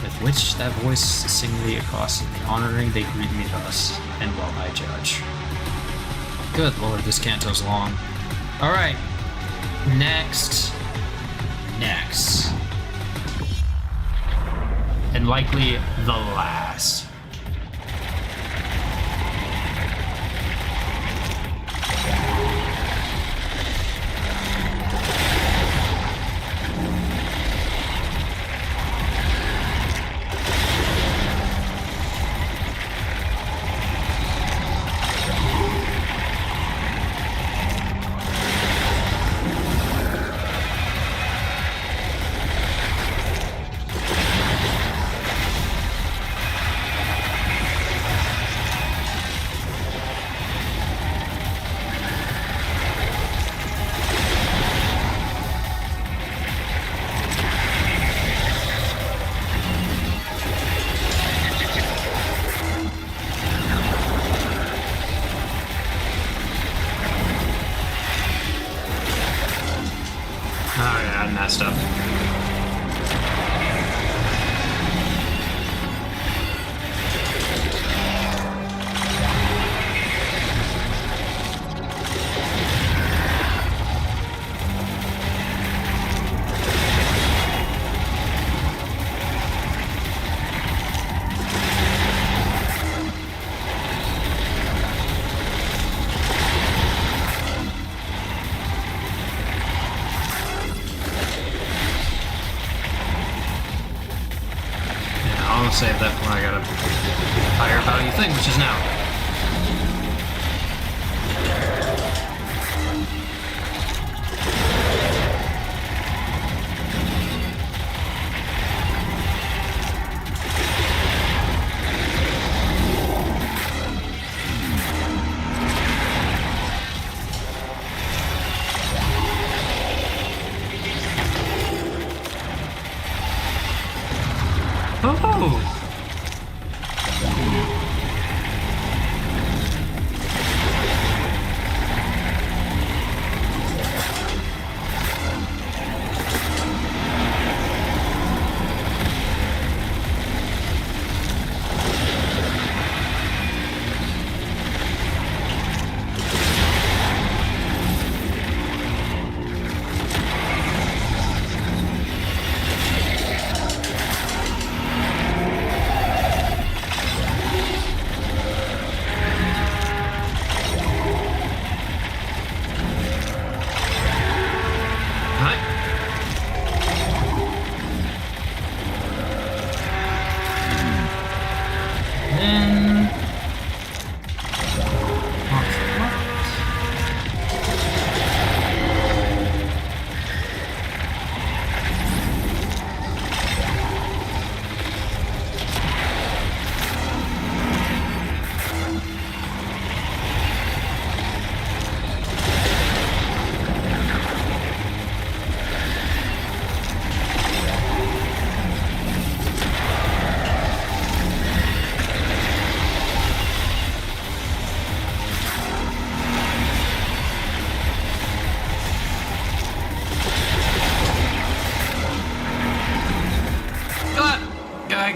with which that voice singly accosted me, honoring they greet me thus, and well I judge. Good lord, this canto's long. Alright, next, and likely the last. Stuff. Save that when I got a higher value thing, which is now.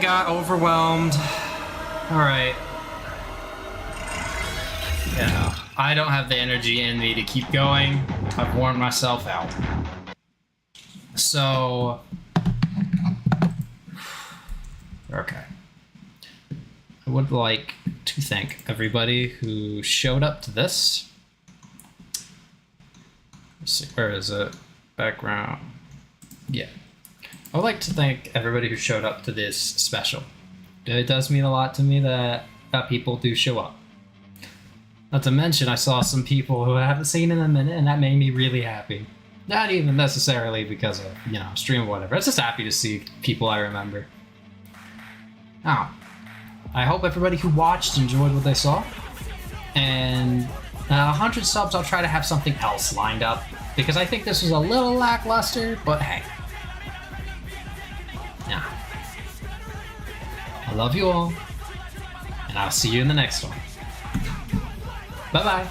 got overwhelmed. Alright. Yeah, I don't have the energy in me to keep going. I've worn myself out. So... Okay. I would like to thank everybody who showed up to this. Let's see, where is it? Background. Yeah. I would like to thank everybody who showed up to this special. It does mean a lot to me that people do show up. Not to mention, I saw some people who I haven't seen in a minute, and that made me really happy. Not even necessarily because of, you know, stream or whatever. I was just happy to see people I remember. Oh. I hope everybody who watched enjoyed what they saw. And 100 subs, I'll try to have something else lined up. Because I think this was a little lackluster, but hey. Yeah. I love you all. And I'll see you in the next one. Bye-bye.